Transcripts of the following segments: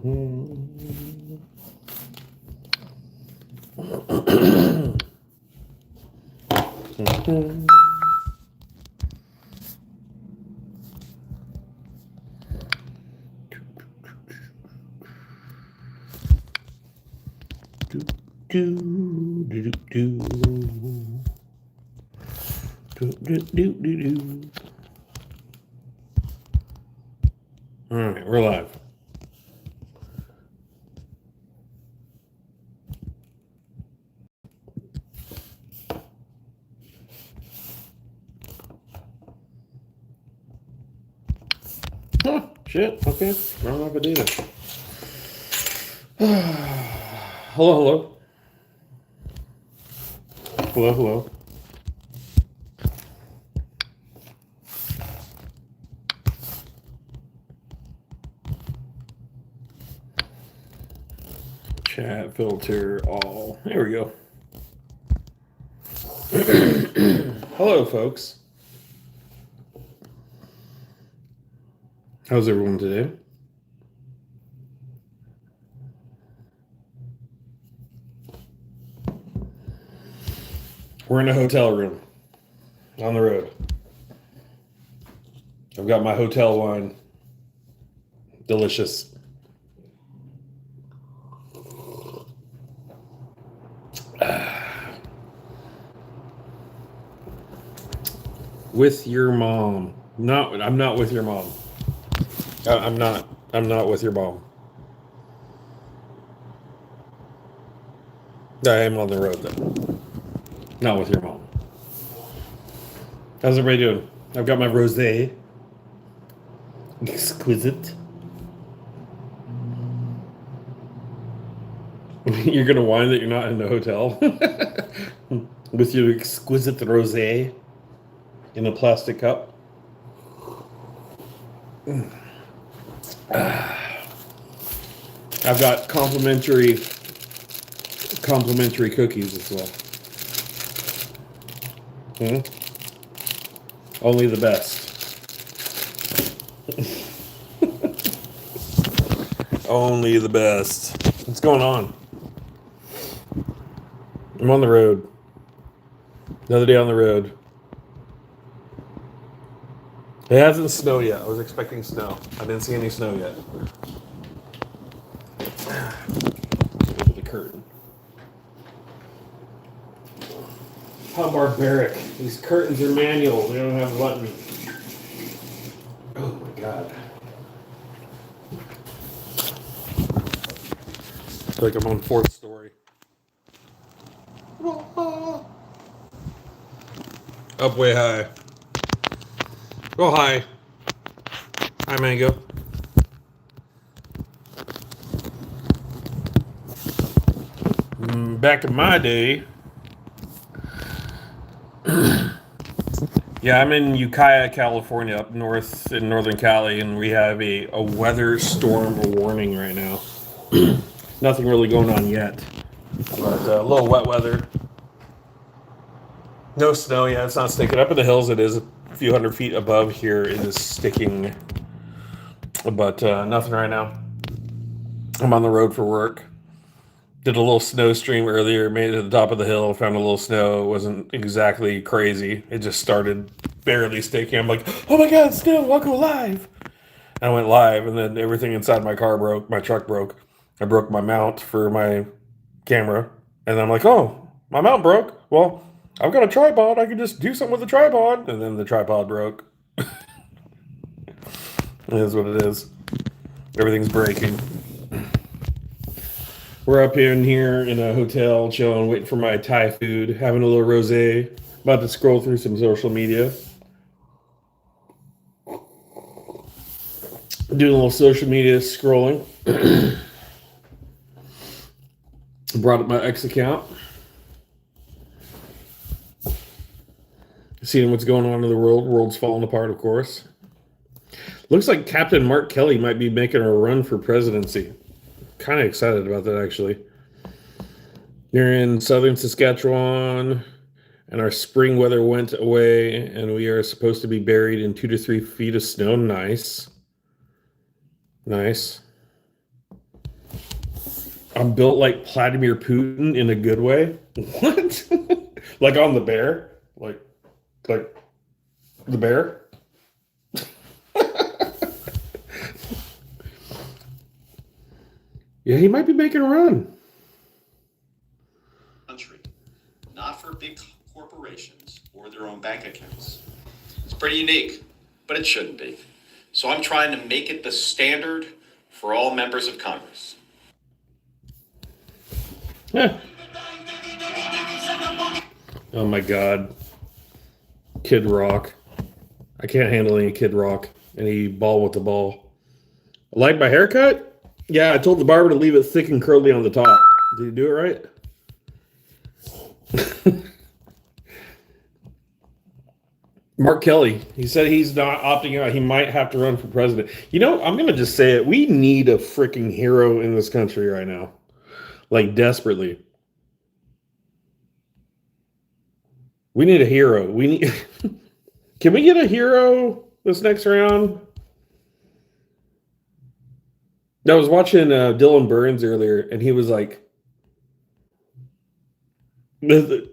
All right, we're live. Oh, shit. Okay. I don't know if I did it. Hello. Hello. Chat filter all. There we go. Hello, folks. How's everyone today? We're in a hotel room on the road. I've got my hotel wine. Delicious. With your mom. I'm not with your mom. I'm not with your mom. I am on the road though. Not with your mom. How's everybody doing? I've got my rosé. Exquisite. You're gonna whine that you're not in the hotel with your exquisite rosé in a plastic cup. I've got complimentary cookies as well. Only the best. Only the best. What's going on? I'm on the road. Another day on the road. It hasn't snowed yet. I was expecting snow. I didn't see any snow yet. Over the curtain. How barbaric. These curtains are manual. They don't have a button. Oh my god. I feel like I'm on 4th story. Up way high. Oh, hi. Hi, Mango. Back in my day. Yeah, I'm in Ukiah, California, up north in Northern Cali, and we have a weather storm warning right now. Nothing really going on yet, but a little wet weather. No snow yet. It's not sticking up in the hills. It is a few hundred feet above here. It is sticking, but nothing right now. I'm on the road for work. Did a little snow stream earlier. Made it to the top of the hill. Found a little snow. It wasn't exactly crazy. It just started barely sticking. I'm like, oh my god, snow! I'll go live. I went live, and then everything inside my car broke. My truck broke. I broke my mount for my camera, and then I'm like, oh, my mount broke. Well, I've got a tripod. I can just do something with the tripod. And then the tripod broke. It is what it is. Everything's breaking. We're up in here in a hotel, chilling, waiting for my Thai food, having a little rosé. About to scroll through some social media. Doing a little social media scrolling. Brought up my X account. Seeing what's going on in the world. World's falling apart, of course. Looks like Captain Mark Kelly might be making a run for presidency. Kind of excited about that, actually. We're in southern Saskatchewan, and our spring weather went away, and we are supposed to be buried in 2 to 3 feet of snow. Nice. I'm built like Vladimir Putin in a good way. What? Like on the bear? Like the bear? Yeah, he might be making a run. Country, not for big corporations or their own bank accounts. It's pretty unique, but it shouldn't be. So I'm trying to make it the standard for all members of Congress. Yeah. Oh my God. Kid Rock. I can't handle any Kid Rock. Any ball with the ball. Like my haircut? Yeah, I told the barber to leave it thick and curly on the top. Did you do it right? Mark Kelly, he said he's not opting out. He might have to run for president. You know, I'm going to just say it. We need a freaking hero in this country right now. Like, desperately. We need a hero. We need. Can we get a hero this next round? I was watching Dylan Burns earlier, and he was like,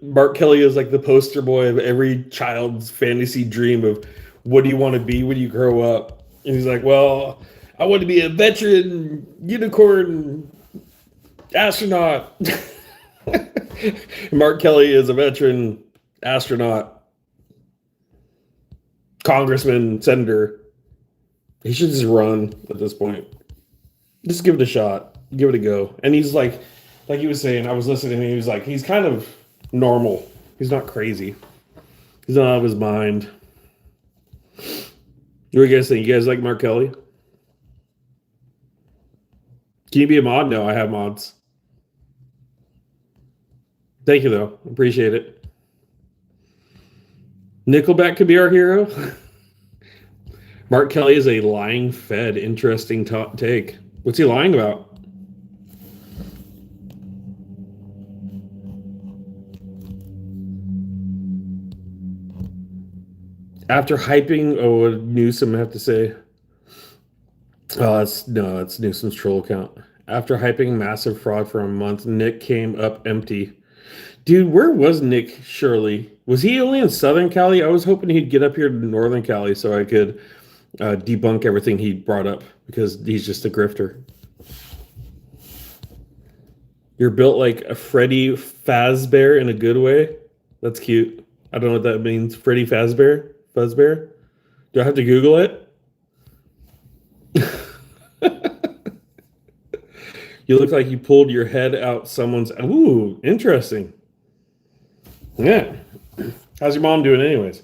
Mark Kelly is like the poster boy of every child's fantasy dream of what do you want to be when you grow up? And he's like, well, I want to be a veteran unicorn astronaut. Mark Kelly is a veteran astronaut, congressman, senator. He should just run at this point. Just give it a shot. Give it a go. And he's like he was saying, I was listening, and he was like, he's kind of normal. He's not crazy. He's not out of his mind. What do you guys think? You guys like Mark Kelly? Can you be a mod? No, I have mods. Thank you, though. Appreciate it. Nickelback could be our hero. Mark Kelly is a lying Fed. Interesting take. What's he lying about? After hyping, oh, what did Newsom have to say? Oh, that's Newsom's troll account. After hyping massive fraud for a month, Nick came up empty. Dude, where was Nick Shirley? Was he only in Southern Cali? I was hoping he'd get up here to Northern Cali so I could debunk everything he brought up because he's just a grifter. You're built like a Freddy Fazbear in a good way. That's cute. I don't know what that means. Freddy Fazbear? Fuzzbear? Do I have to Google it? You look like you pulled your head out someone's... Ooh, interesting. Yeah. How's your mom doing anyways?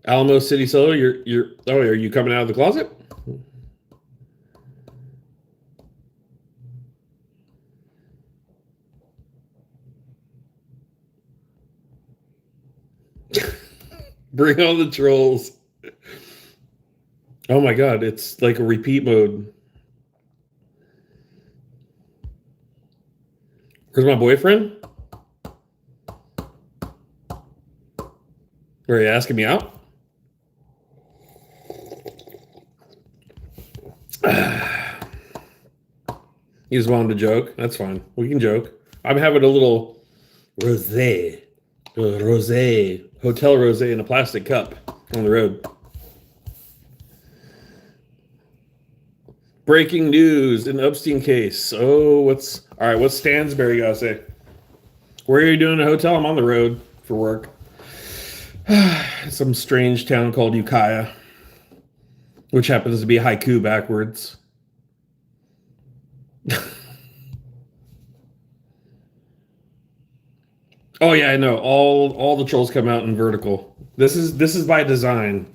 Alamo City Solar, are you coming out of the closet? Bring on the trolls. Oh my God, it's like a repeat mode. Where's my boyfriend? Are you asking me out? You just wanted to joke? That's fine. We can joke. I'm having a little rosé. Hotel rosé in a plastic cup on the road. Breaking news in Epstein case. Oh, what's Stansberry gotta say? Where are you doing a hotel? I'm on the road for work. Some strange town called Ukiah, which happens to be haiku backwards. Oh yeah, I know. All the trolls come out in vertical. This is by design.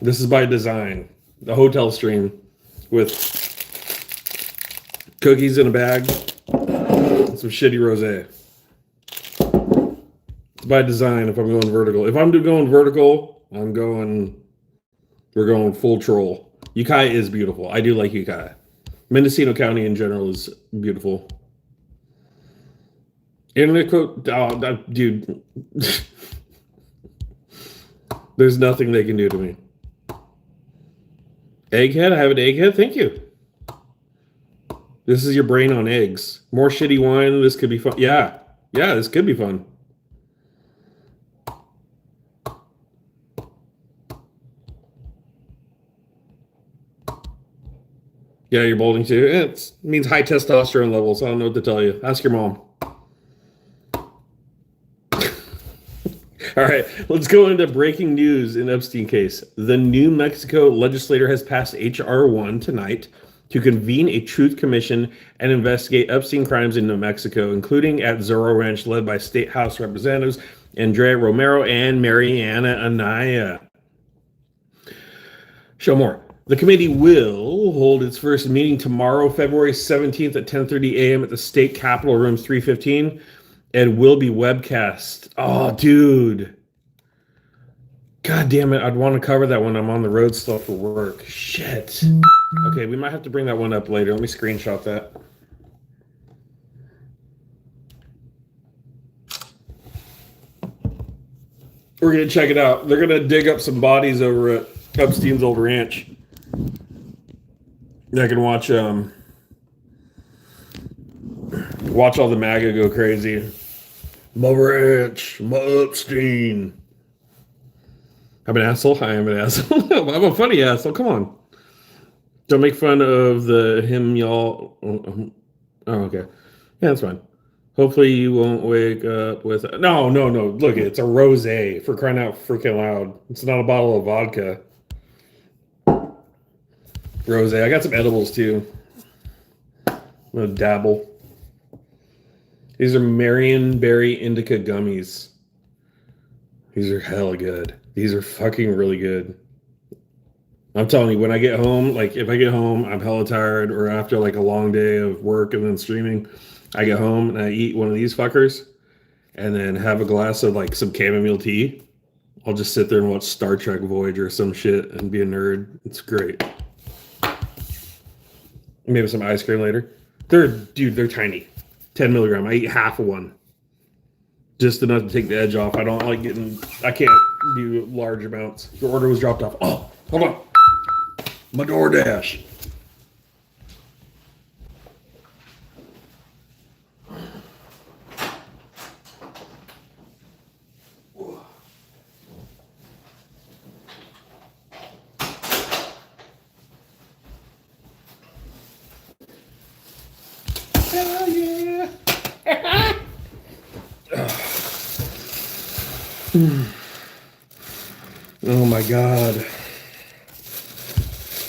This is by design. The hotel stream with cookies in a bag and some shitty rosé. It's by design if I'm going vertical. If I'm going vertical, we're going full troll. Ukiah is beautiful. I do like Ukiah. Mendocino County in general is beautiful. Internet quote, dude. There's nothing they can do to me. Egghead? I have an egghead? Thank you. This is your brain on eggs. More shitty wine. This could be fun. Yeah. Yeah, this could be fun. Yeah, you're balding too. It means high testosterone levels. I don't know what to tell you. Ask your mom. All right, let's go into breaking news in Epstein case. The New Mexico legislature has passed H.R. 1 tonight to convene a truth commission and investigate Epstein crimes in New Mexico, including at Zorro Ranch, led by State House Representatives Andrea Romero and Mariana Anaya. Show more. The committee will hold its first meeting tomorrow, February 17th at 10:30 a.m. at the State Capitol Rooms 315. And will be webcast. Oh, dude. God damn it. I'd want to cover that when I'm on the road still for work. Shit. Okay, we might have to bring that one up later. Let me screenshot that. We're going to check it out. They're going to dig up some bodies over at Epstein's old ranch. I can watch all the MAGA go crazy. My ranch, my Epstein. I'm an asshole. I am an asshole. I'm a funny asshole. Come on. Don't make fun of the him, y'all. Oh, okay. Yeah, that's fine. Hopefully you won't wake up with... No. Look, it's a rosé, for crying out freaking loud. It's not a bottle of vodka. Rosé. I got some edibles, too. I'm going to dabble. These are Marion Berry Indica gummies. These are hella good. These are fucking really good. I'm telling you, when I get home, like if I get home, I'm hella tired, or after like a long day of work and then streaming, I get home and I eat one of these fuckers and then have a glass of like some chamomile tea. I'll just sit there and watch Star Trek Voyager or some shit and be a nerd. It's great. Maybe some ice cream later. They're tiny. 10 milligram. I eat half of one. Just enough to take the edge off. I can't do large amounts. The order was dropped off. Oh, hold on. My DoorDash. Hell yeah. Oh my God.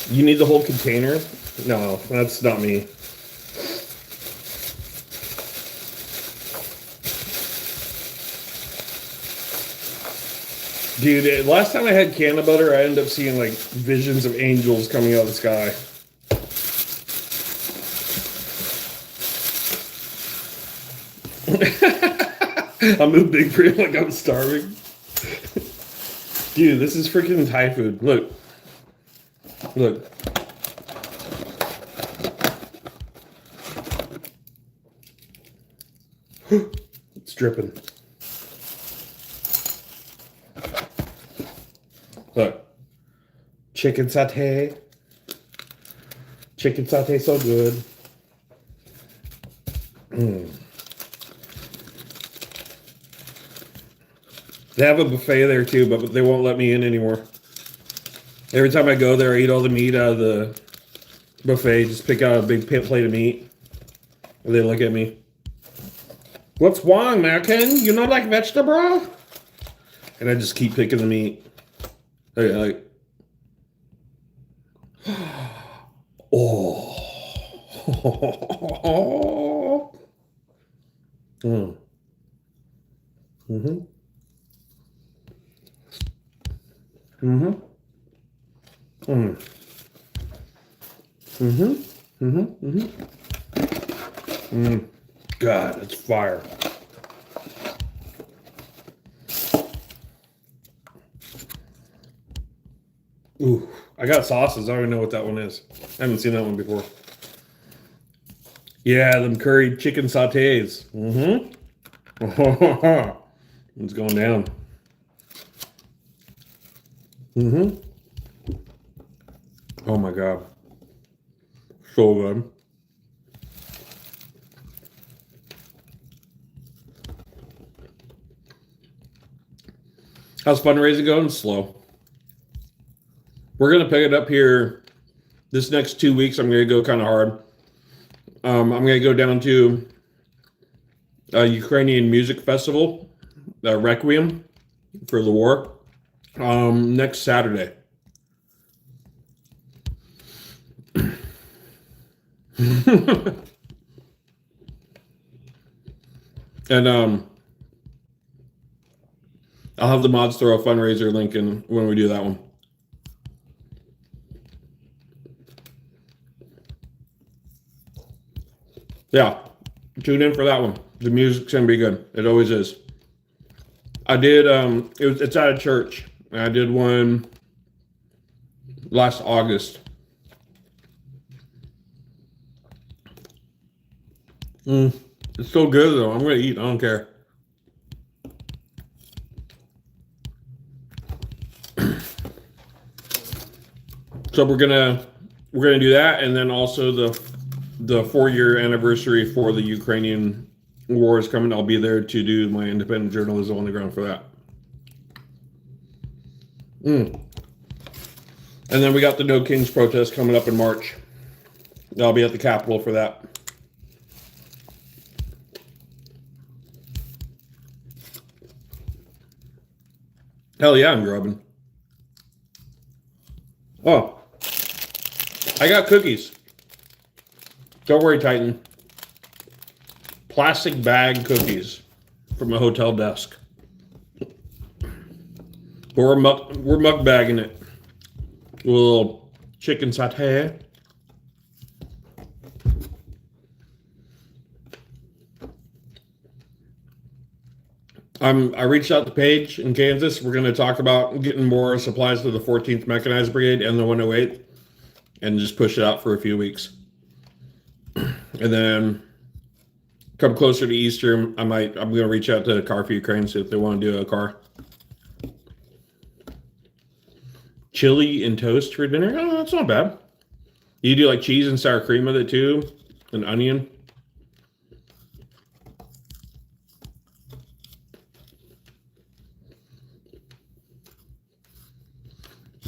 You need the whole container? No, that's not me. Dude, last time I had canna butter, I ended up seeing like visions of angels coming out of the sky. I'm a big brain like I'm starving. Dude, this is freaking Thai food. Look. It's dripping. Look. Chicken satay. Chicken satay so good. They have a buffet there too, but they won't let me in anymore. Every time I go there, I eat all the meat out of the buffet. Just pick out a big plate of meat. And they look at me. What's wrong, American? You not like vegetable? And I just keep picking the meat. Okay, like. Oh. Mm-hmm. God, it's fire. Ooh, I got sauces. I don't even know what that one is. I haven't seen that one before. Yeah, them curried chicken sautés. It's going down. Oh my god. So good. How's fundraising going? Slow. We're gonna pick it up here this next 2 weeks. I'm gonna go kind of hard. I'm gonna go down to a Ukrainian music festival, Requiem for the war, next Saturday. And I'll have the mods throw a fundraiser link in when we do that one. Yeah, tune in for that one. The music's gonna be good. It always is. I did. It's at a church. I did one last August. It's so good though. I'm gonna eat. I don't care. So we're gonna do that, and then also the 4-year anniversary for the Ukrainian war is coming. I'll be there to do my independent journalism on the ground for that. And then we got the No Kings protest coming up in March. I'll be at the Capitol for that. Hell yeah, I'm grubbing. Oh, I got cookies. Don't worry, Titan. Plastic bag cookies from a hotel desk. We're mukbagging it. A little chicken satay. I reached out to Paige in Kansas. We're going to talk about getting more supplies to the 14th Mechanized Brigade and the 108th, and just push it out for a few weeks. And then come closer to Easter, I'm going to reach out to Car for Ukraine, see if they want to do a car. Chili and toast for dinner? Oh, that's not bad. You do like cheese and sour cream with it too, and onion.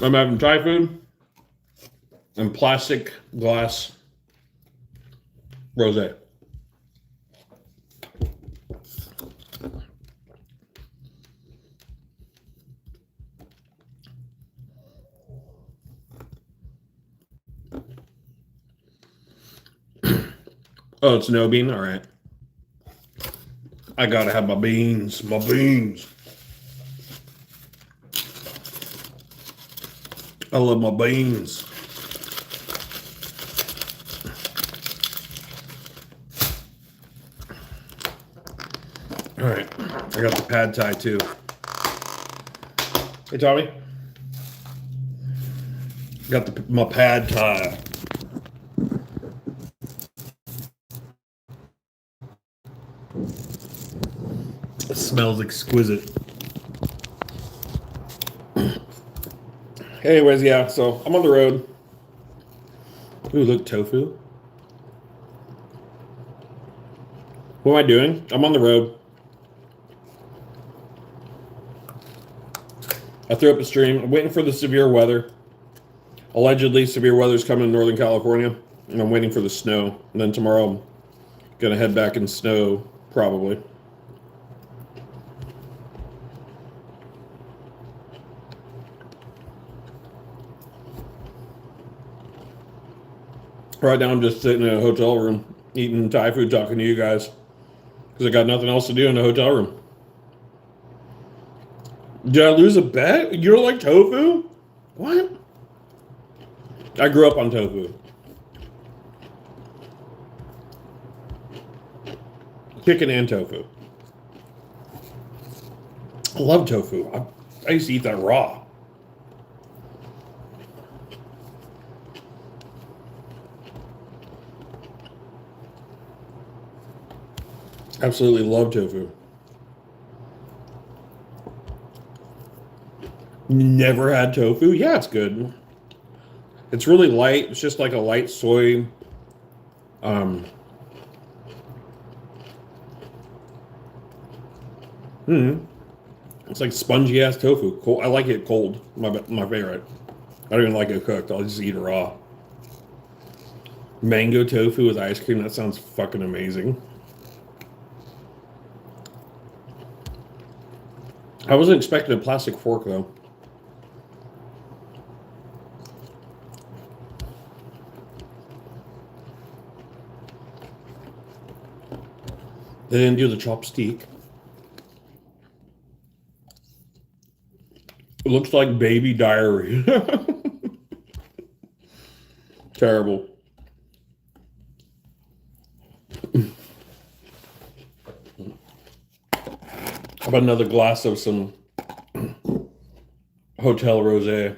I'm having Thai food and plastic glass rosé. Oh, it's no bean? All right. I gotta have my beans. My beans. I love my beans. All right. I got the pad thai too. Hey, Tommy. Got my pad thai. It smells exquisite. Anyways, yeah, so I'm on the road. Ooh, look, tofu. What am I doing? I'm on the road. I threw up a stream. I'm waiting for the severe weather. Allegedly, severe weather's coming in Northern California, and I'm waiting for the snow. And then tomorrow, I'm gonna head back in snow, probably. Right now, I'm just sitting in a hotel room, eating Thai food, talking to you guys, because I got nothing else to do in the hotel room. Did I lose a bet? You don't like tofu? What? I grew up on tofu. Chicken and tofu. I love tofu. I used to eat that raw. Absolutely love tofu. Never had tofu? Yeah, it's good. It's really light. It's just like a light soy. It's like spongy ass tofu. Cold. I like it cold. My favorite. I don't even like it cooked. I'll just eat it raw. Mango tofu with ice cream. That sounds fucking amazing. I wasn't expecting a plastic fork though. They didn't do the chopstick. It looks like baby diarrhea. Terrible. How about another glass of some Hotel Rosé?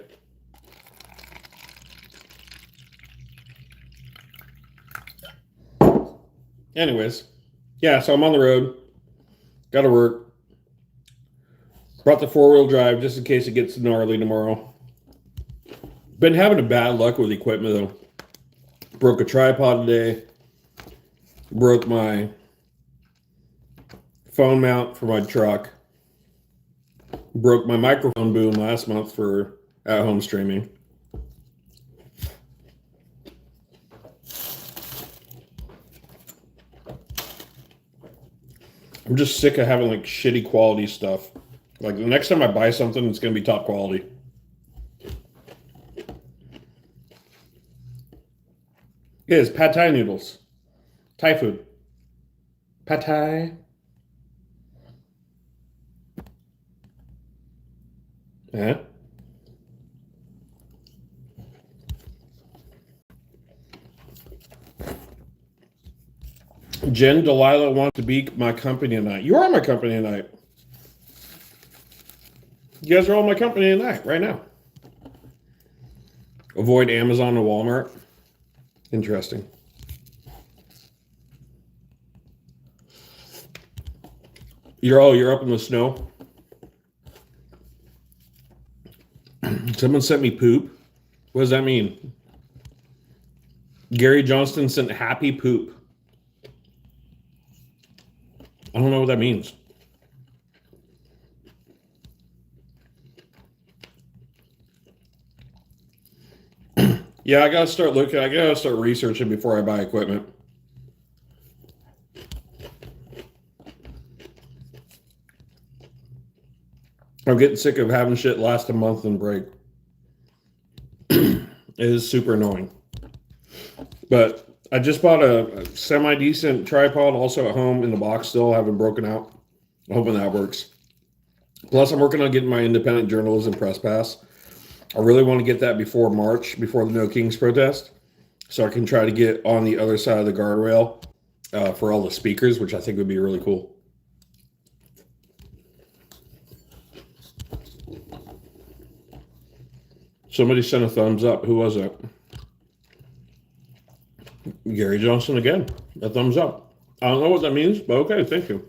Anyways, yeah, so I'm on the road. Got to work. Brought the 4-wheel drive just in case it gets gnarly tomorrow. Been having a bad luck with equipment though. Broke a tripod today. Broke my phone mount for my truck. Broke my microphone boom last month for at-home streaming. I'm just sick of having like shitty quality stuff. Like the next time I buy something, it's going to be top quality. It is pad thai noodles. Thai food. Pad thai. Yeah. Jen Delilah wants to be my company tonight. You are my company tonight. You guys are all my company tonight, right now. Avoid Amazon and Walmart. Interesting. You're up in the snow. Someone sent me poop. What does that mean? Gary Johnston sent happy poop. I don't know what that means. Yeah, I gotta start looking. I gotta start researching before I buy equipment. I'm getting sick of having shit last a month and break. It is super annoying. But I just bought a semi-decent tripod also at home in the box still. I haven't broken out. I'm hoping that works. Plus, I'm working on getting my independent journalism press pass. I really want to get that before March, before the No Kings protest, so I can try to get on the other side of the guardrail for all the speakers, which I think would be really cool. Somebody sent a thumbs up. Who was it? Gary Johnson again. A thumbs up. I don't know what that means, but okay, thank you.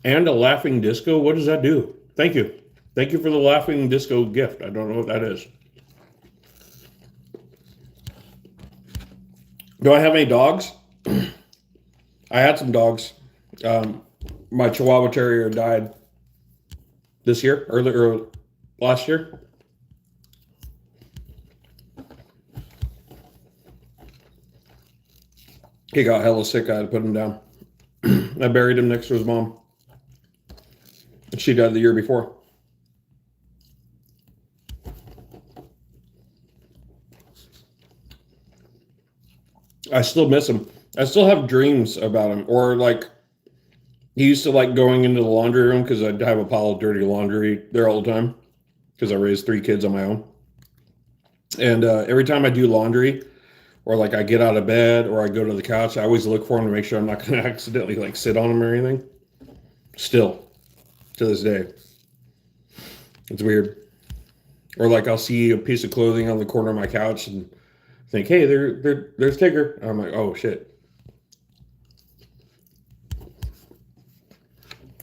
And a laughing disco. What does that do? Thank you. Thank you for the laughing disco gift. I don't know what that is. Do I have any dogs? I had some dogs. My Chihuahua Terrier died this year, earlier last year. He got hella sick. I had to put him down. I buried him next to his mom. She died the year before. I still miss him. I still have dreams about him. Or like, he used to like going into the laundry room because I'd have a pile of dirty laundry there all the time because I raised 3 kids on my own. And every time I do laundry or like I get out of bed or I go to the couch, I always look for him to make sure I'm not going to accidentally like sit on him or anything. Still, to this day. It's weird. Or like I'll see a piece of clothing on the corner of my couch and think, hey, there's Tigger. And I'm like, oh shit.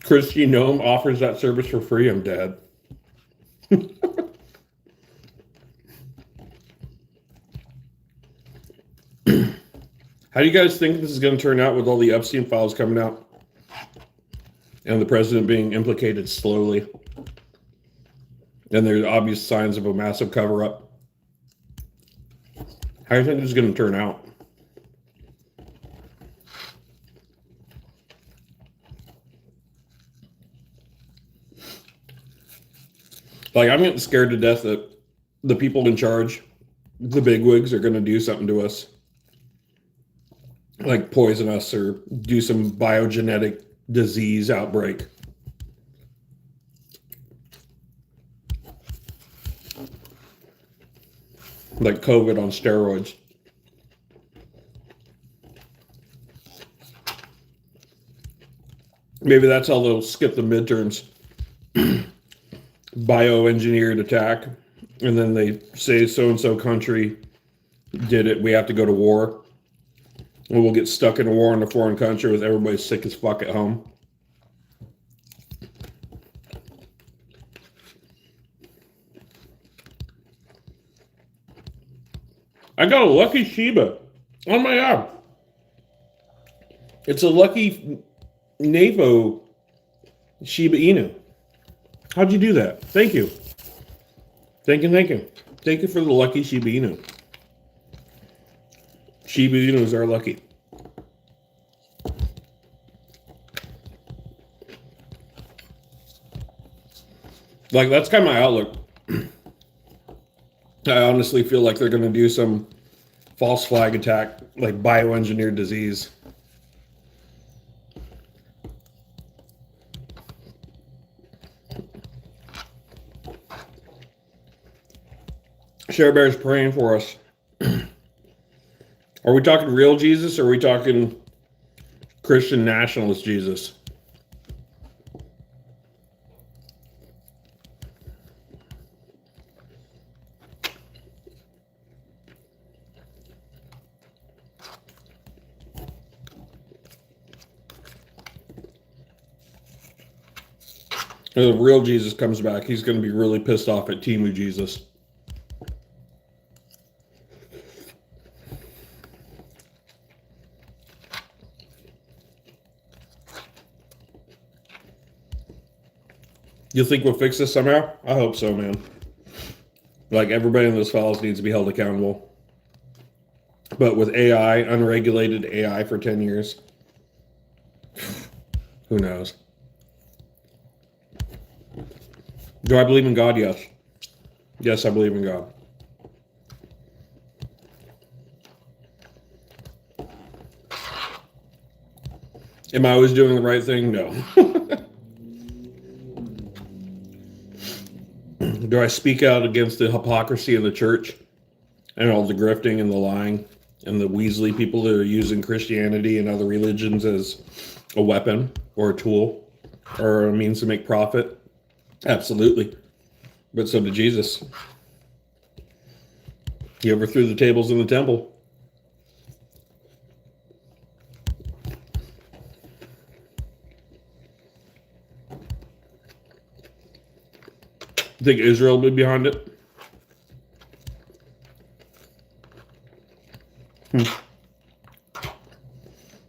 Christy Gnome offers that service for free. I'm dead. How do you guys think this is going to turn out with all the Epstein files coming out and the president being implicated slowly? And there's obvious signs of a massive cover-up. How do you think this is going to turn out? Like, I'm getting scared to death that the people in charge, the bigwigs, are going to do something to us. Like poison us or do some biogenetic disease outbreak. Like COVID on steroids. Maybe that's how they'll skip the midterms. Bioengineered attack. And then they say so-and-so country did it. We have to go to war. And we'll get stuck in a war in a foreign country with everybody sick as fuck at home. I got a lucky Shiba on my arm. It's a lucky Navo Shiba Inu. How'd you do that? Thank you. Thank you. Thank you for the lucky Shiba Inu. Shiba Inus are lucky. Like, that's kind of my outlook. I honestly feel like they're going to do some false flag attack, like bioengineered disease. Share Bear's praying for us. Are we talking real Jesus or are we talking Christian nationalist Jesus? If the real Jesus comes back, he's going to be really pissed off at Timu Jesus. You think we'll fix this somehow? I hope so, man. Like, everybody in those files needs to be held accountable. But with AI, unregulated AI for 10 years, who knows? Do I believe in God? Yes. Yes, I believe in God. Am I always doing the right thing? No. Do I speak out against the hypocrisy of the church and all the grifting and the lying and the Weasley people that are using Christianity and other religions as a weapon or a tool or a means to make profit? Absolutely. But so did Jesus. He overthrew the tables in the temple. Think Israel will be behind it? I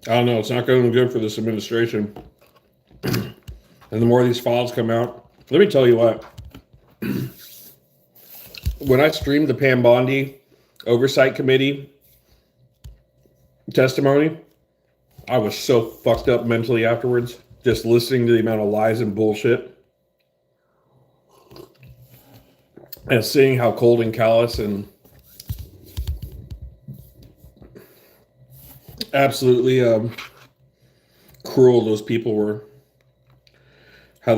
don't know. It's not going good for this administration. And the more these files come out, let me tell you what. When I streamed the Pam Bondi Oversight Committee testimony, I was so fucked up mentally afterwards, just listening to the amount of lies and bullshit. And seeing how cold and callous and absolutely cruel those people were. How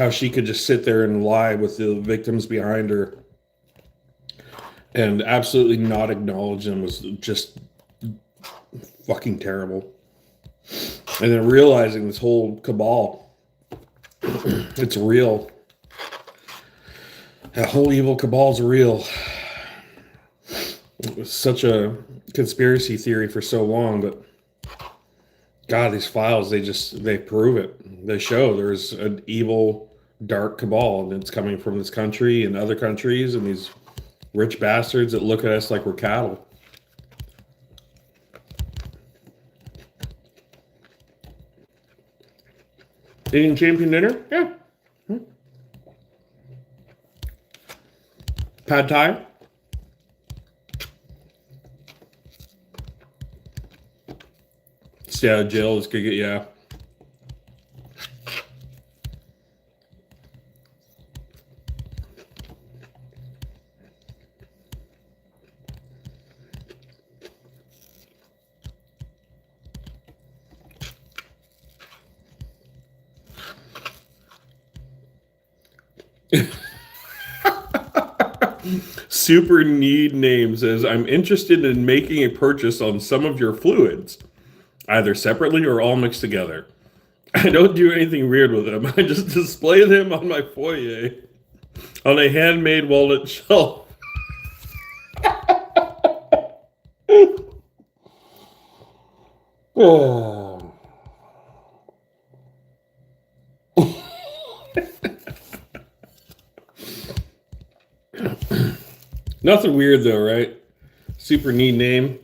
she could just sit there and lie with the victims behind her and absolutely not acknowledge them was just fucking terrible. And then realizing this whole cabal, it's real. That whole evil cabal's real. It was such a conspiracy theory for so long, but God, these files, they prove it. They show there's an evil, dark cabal, and it's coming from this country and other countries, and these rich bastards that look at us like we're cattle. Eating champion dinner? Yeah. Pad Thai? Stay out of jail. Let's go get, yeah. Super Need Name says, I'm interested in making a purchase on some of your fluids, either separately or all mixed together. I don't do anything weird with them. I just display them on my foyer on a handmade walnut shelf. Oh. Nothing weird though, right? Super Need Name.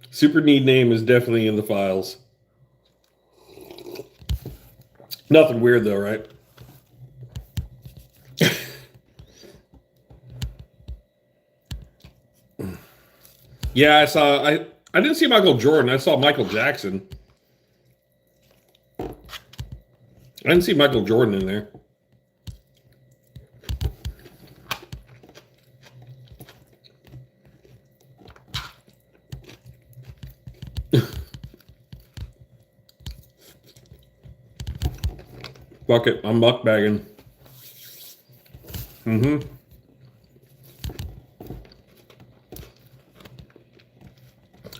Super Need Name is definitely in the files. Nothing weird though, right? Yeah, I didn't see Michael Jordan. I saw Michael Jackson. I didn't see Michael Jordan in there. Fuck it, I'm muckbagging. Mm-hmm.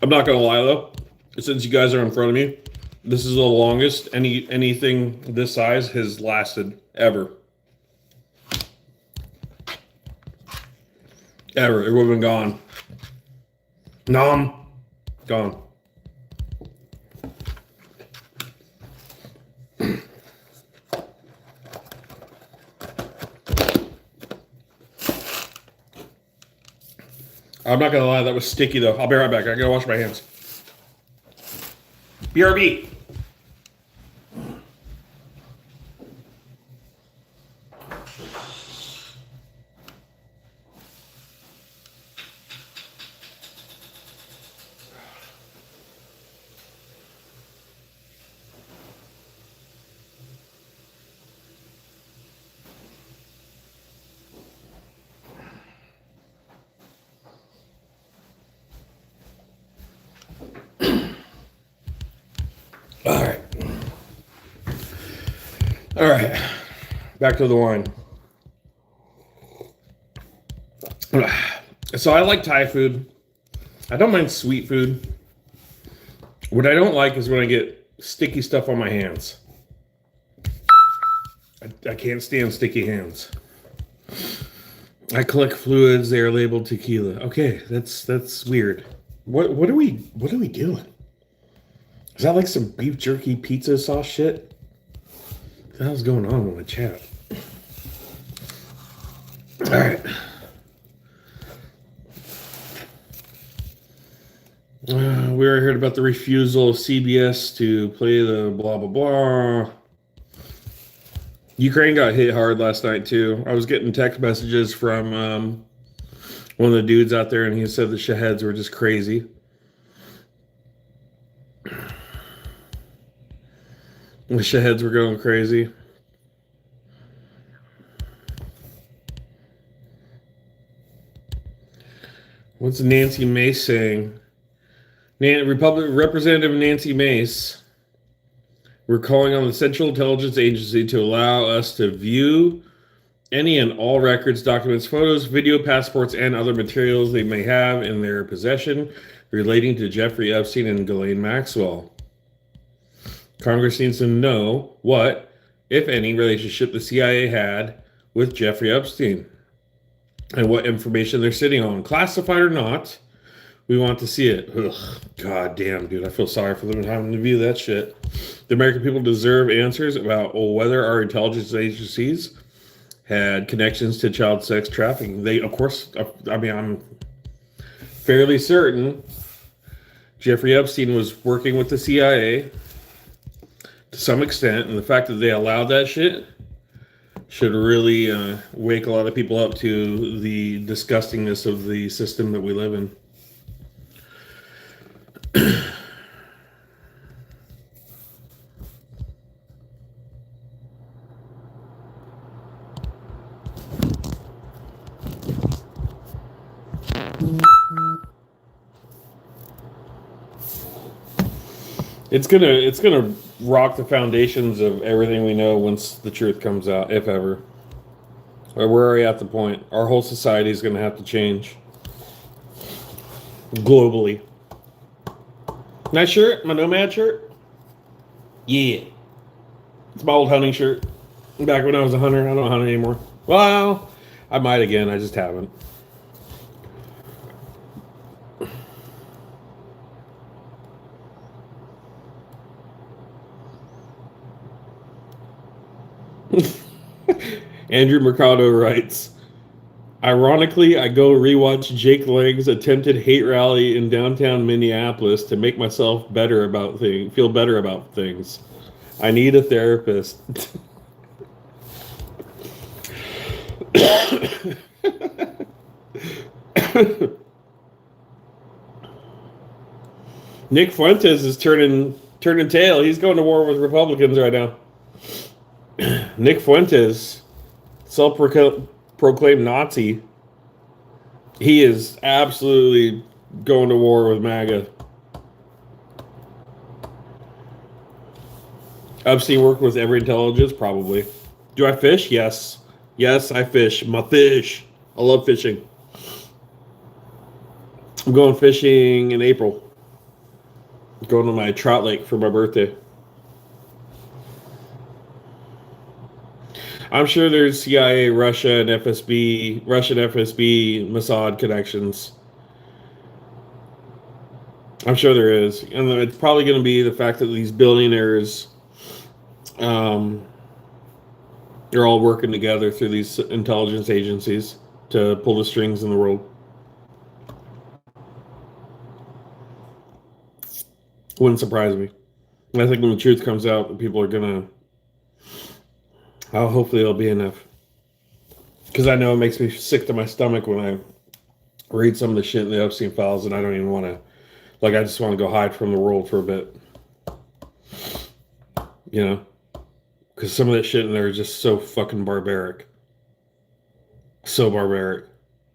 I'm not gonna lie though, since you guys are in front of me, this is the longest anything this size has lasted ever. Ever. It would have been gone. Nom. Gone. I'm not gonna lie, that was sticky though. I'll be right back. I gotta wash my hands. BRB. All right, back to the wine. So I like Thai food. I don't mind sweet food. What I don't like is when I get sticky stuff on my hands. I can't stand sticky hands. I collect fluids. They are labeled tequila. Okay, that's weird. What are we doing? Is that like some beef jerky pizza sauce shit? What the hell's going on with my chat? All right. We already heard about the refusal of CBS to play the blah, blah, blah. Ukraine got hit hard last night, too. I was getting text messages from one of the dudes out there, and he said the Shaheds were just crazy. The Shaheds were going crazy. What's Nancy Mace saying? Representative Nancy Mace, we're calling on the Central Intelligence Agency to allow us to view any and all records, documents, photos, video, passports, and other materials they may have in their possession relating to Jeffrey Epstein and Ghislaine Maxwell. Congress needs to know what, if any, relationship the CIA had with Jeffrey Epstein and what information they're sitting on, classified or not, We want to see it. Ugh, God damn, dude. I feel sorry for them having to view that shit. The American people deserve answers about whether our intelligence agencies had connections to child sex trafficking. They, of course, I mean, I'm fairly certain Jeffrey Epstein was working with the CIA to some extent, and the fact that they allowed that shit should really wake a lot of people up to the disgustingness of the system that we live in. It's gonna rock the foundations of everything we know once the truth comes out, if ever. Or we're already at the point. Our whole society is gonna have to change globally. Nice shirt, my Nomad shirt. Yeah, it's my old hunting shirt. Back when I was a hunter, I don't hunt anymore. Well, I might again. I just haven't. Andrew Mercado writes, ironically, I go rewatch Jake Lang's attempted hate rally in downtown Minneapolis to make myself feel better about things. I need a therapist. Nick Fuentes is turning tail. He's going to war with Republicans right now. Nick Fuentes, self-proclaimed Nazi, he is absolutely going to war with MAGA. Epstein worked with every intelligence, probably. Do I fish? Yes. Yes, I fish. My fish. I love fishing. I'm going fishing in April. Going to my trout lake for my birthday. I'm sure there's CIA, Russia, and Russian FSB, Mossad connections. I'm sure there is. And it's probably going to be the fact that these billionaires, they're all working together through these intelligence agencies to pull the strings in the world. Wouldn't surprise me. I think when the truth comes out, people are going to... hopefully it'll be enough. Because I know it makes me sick to my stomach when I read some of the shit in the Epstein files, and I don't even want to... I just want to go hide from the world for a bit. You know? Because some of that shit in there is just so fucking barbaric. So barbaric.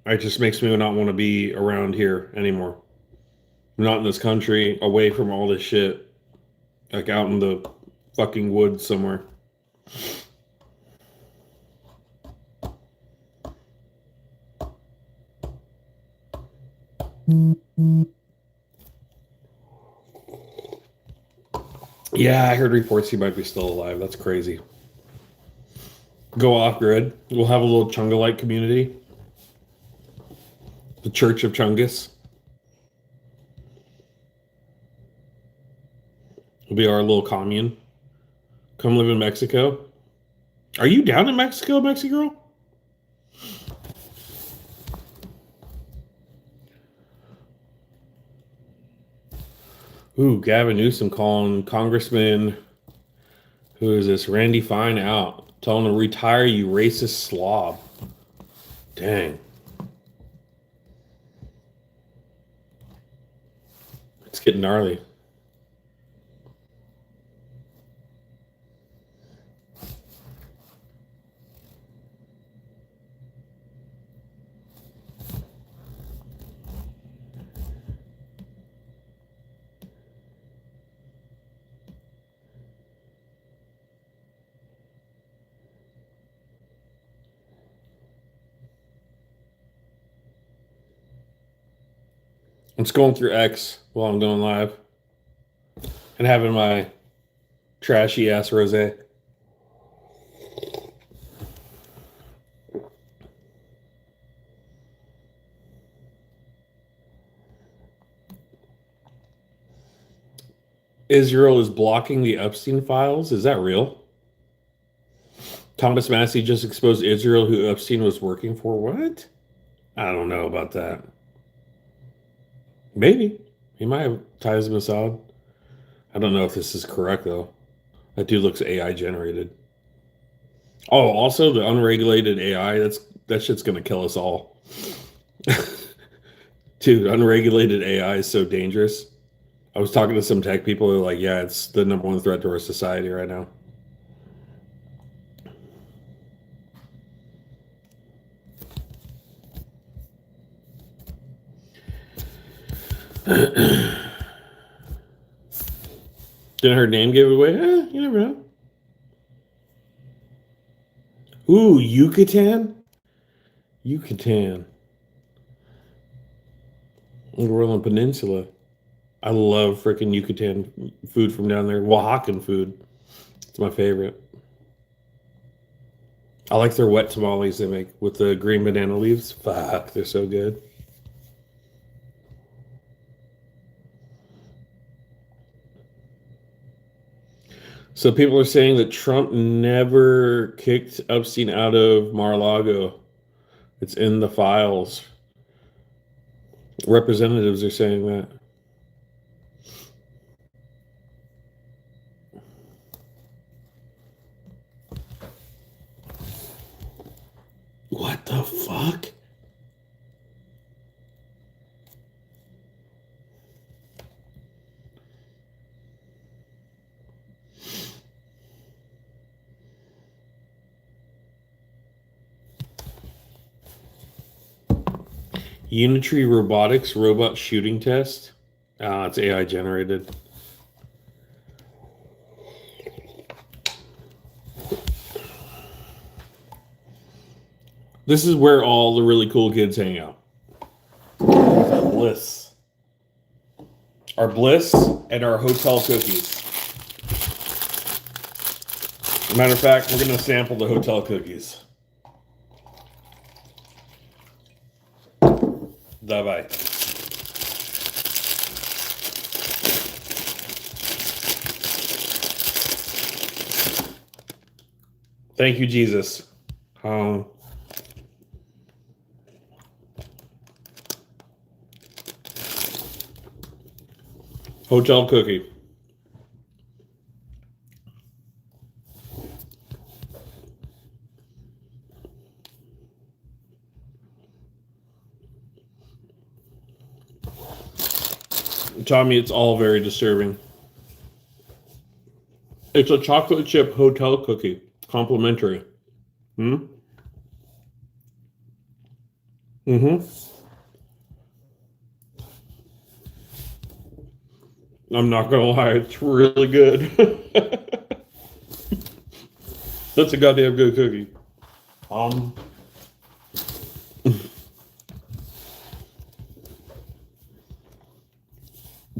It just makes me not want to be around here anymore. I'm not in this country, away from all this shit. Out in the fucking woods somewhere. Yeah, I heard reports he might be still alive. That's crazy. Go off grid. We'll have a little Chungalite community. The Church of Chungus. It'll be our little commune. Come live in Mexico. Are you down in Mexico, Mexi girl? Ooh, Gavin Newsom calling Congressman, who is this, Randy Fine out. Telling him to retire, you racist slob. Dang. It's getting gnarly. I'm scrolling through X while I'm going live and having my trashy ass rosé. Israel is blocking the Epstein files. Is that real? Thomas Massey just exposed Israel, who Epstein was working for. What? I don't know about that. Maybe. He might have ties to Mossad. I don't know if this is correct, though. That dude looks AI generated. Oh, also the unregulated AI, that shit's gonna kill us all. Dude, unregulated AI is so dangerous. I was talking to some tech people who are like, yeah, it's the number one threat to our society right now. Didn't her name give it away? You never know. Ooh, Yucatan? Yucatan. Roland Peninsula. I love freaking Yucatan food from down there. Oaxacan food. It's my favorite. I like their wet tamales they make with the green banana leaves. Fuck, they're so good. So people are saying that Trump never kicked Epstein out of Mar-a-Lago. It's in the files. Representatives are saying that. What the fuck? Unitree Robotics robot shooting test. It's AI generated. This is where all the really cool kids hang out. Bliss. Our Bliss and our hotel cookies. Matter of fact, we're going to sample the hotel cookies. Bye-bye. Thank you, Jesus. Hotel cookie. Tommy, it's all very disturbing. It's a chocolate chip hotel cookie. Complimentary. Mm-hmm. I'm not gonna lie, it's really good. That's a goddamn good cookie.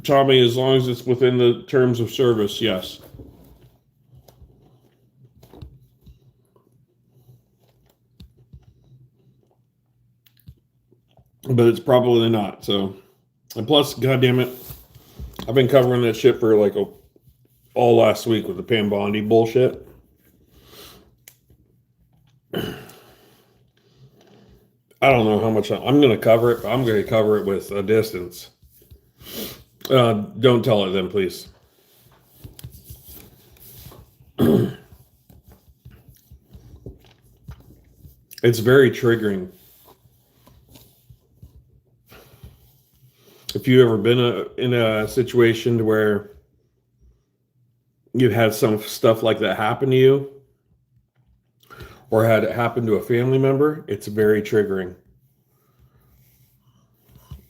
Tommy, as long as it's within the terms of service, yes. But it's probably not. So, and plus, goddamn it, I've been covering that shit for like all last week with the Pam Bondi bullshit. I don't know how much I'm going to cover it, but I'm going to cover it with a distance. Don't tell it then, please. It's very triggering. If you've ever been in a situation where you've had some stuff like that happen to you, or had it happen to a family member, it's very triggering.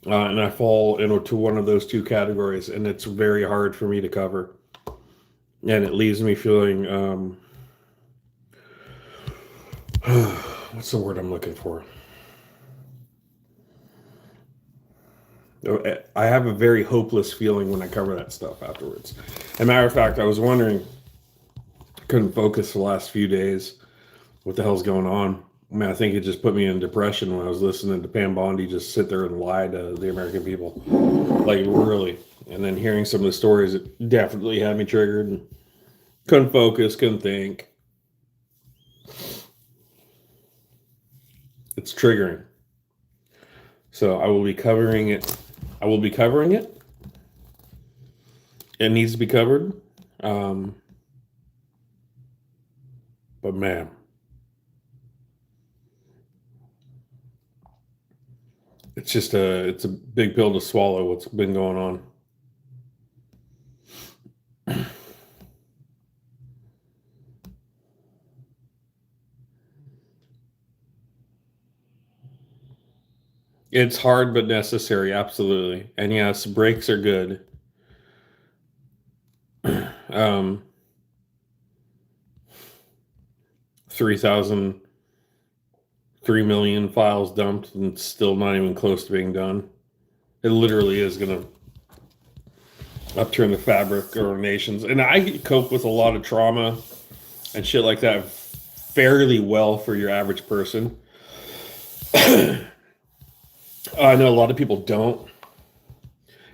And I fall into one of those two categories, and it's very hard for me to cover. And it leaves me feeling, what's the word I'm looking for? I have a very hopeless feeling when I cover that stuff afterwards. As a matter of fact, I was wondering, I couldn't focus the last few days. What the hell's going on? I mean, I think it just put me in depression when I was listening to Pam Bondi just sit there and lie to the American people. Like, really. And then hearing some of the stories, it definitely had me triggered. And couldn't focus, couldn't think. It's triggering. So I will be covering it. I will be covering it. It needs to be covered. But man, it's a big pill to swallow what's been going on. It's hard but necessary, absolutely. And yes, breaks are good. Um, 3,000, 3 million files dumped and still not even close to being done. It literally is going to upturn the fabric of our nations. And I cope with a lot of trauma and shit like that fairly well for your average person. I know a lot of people don't.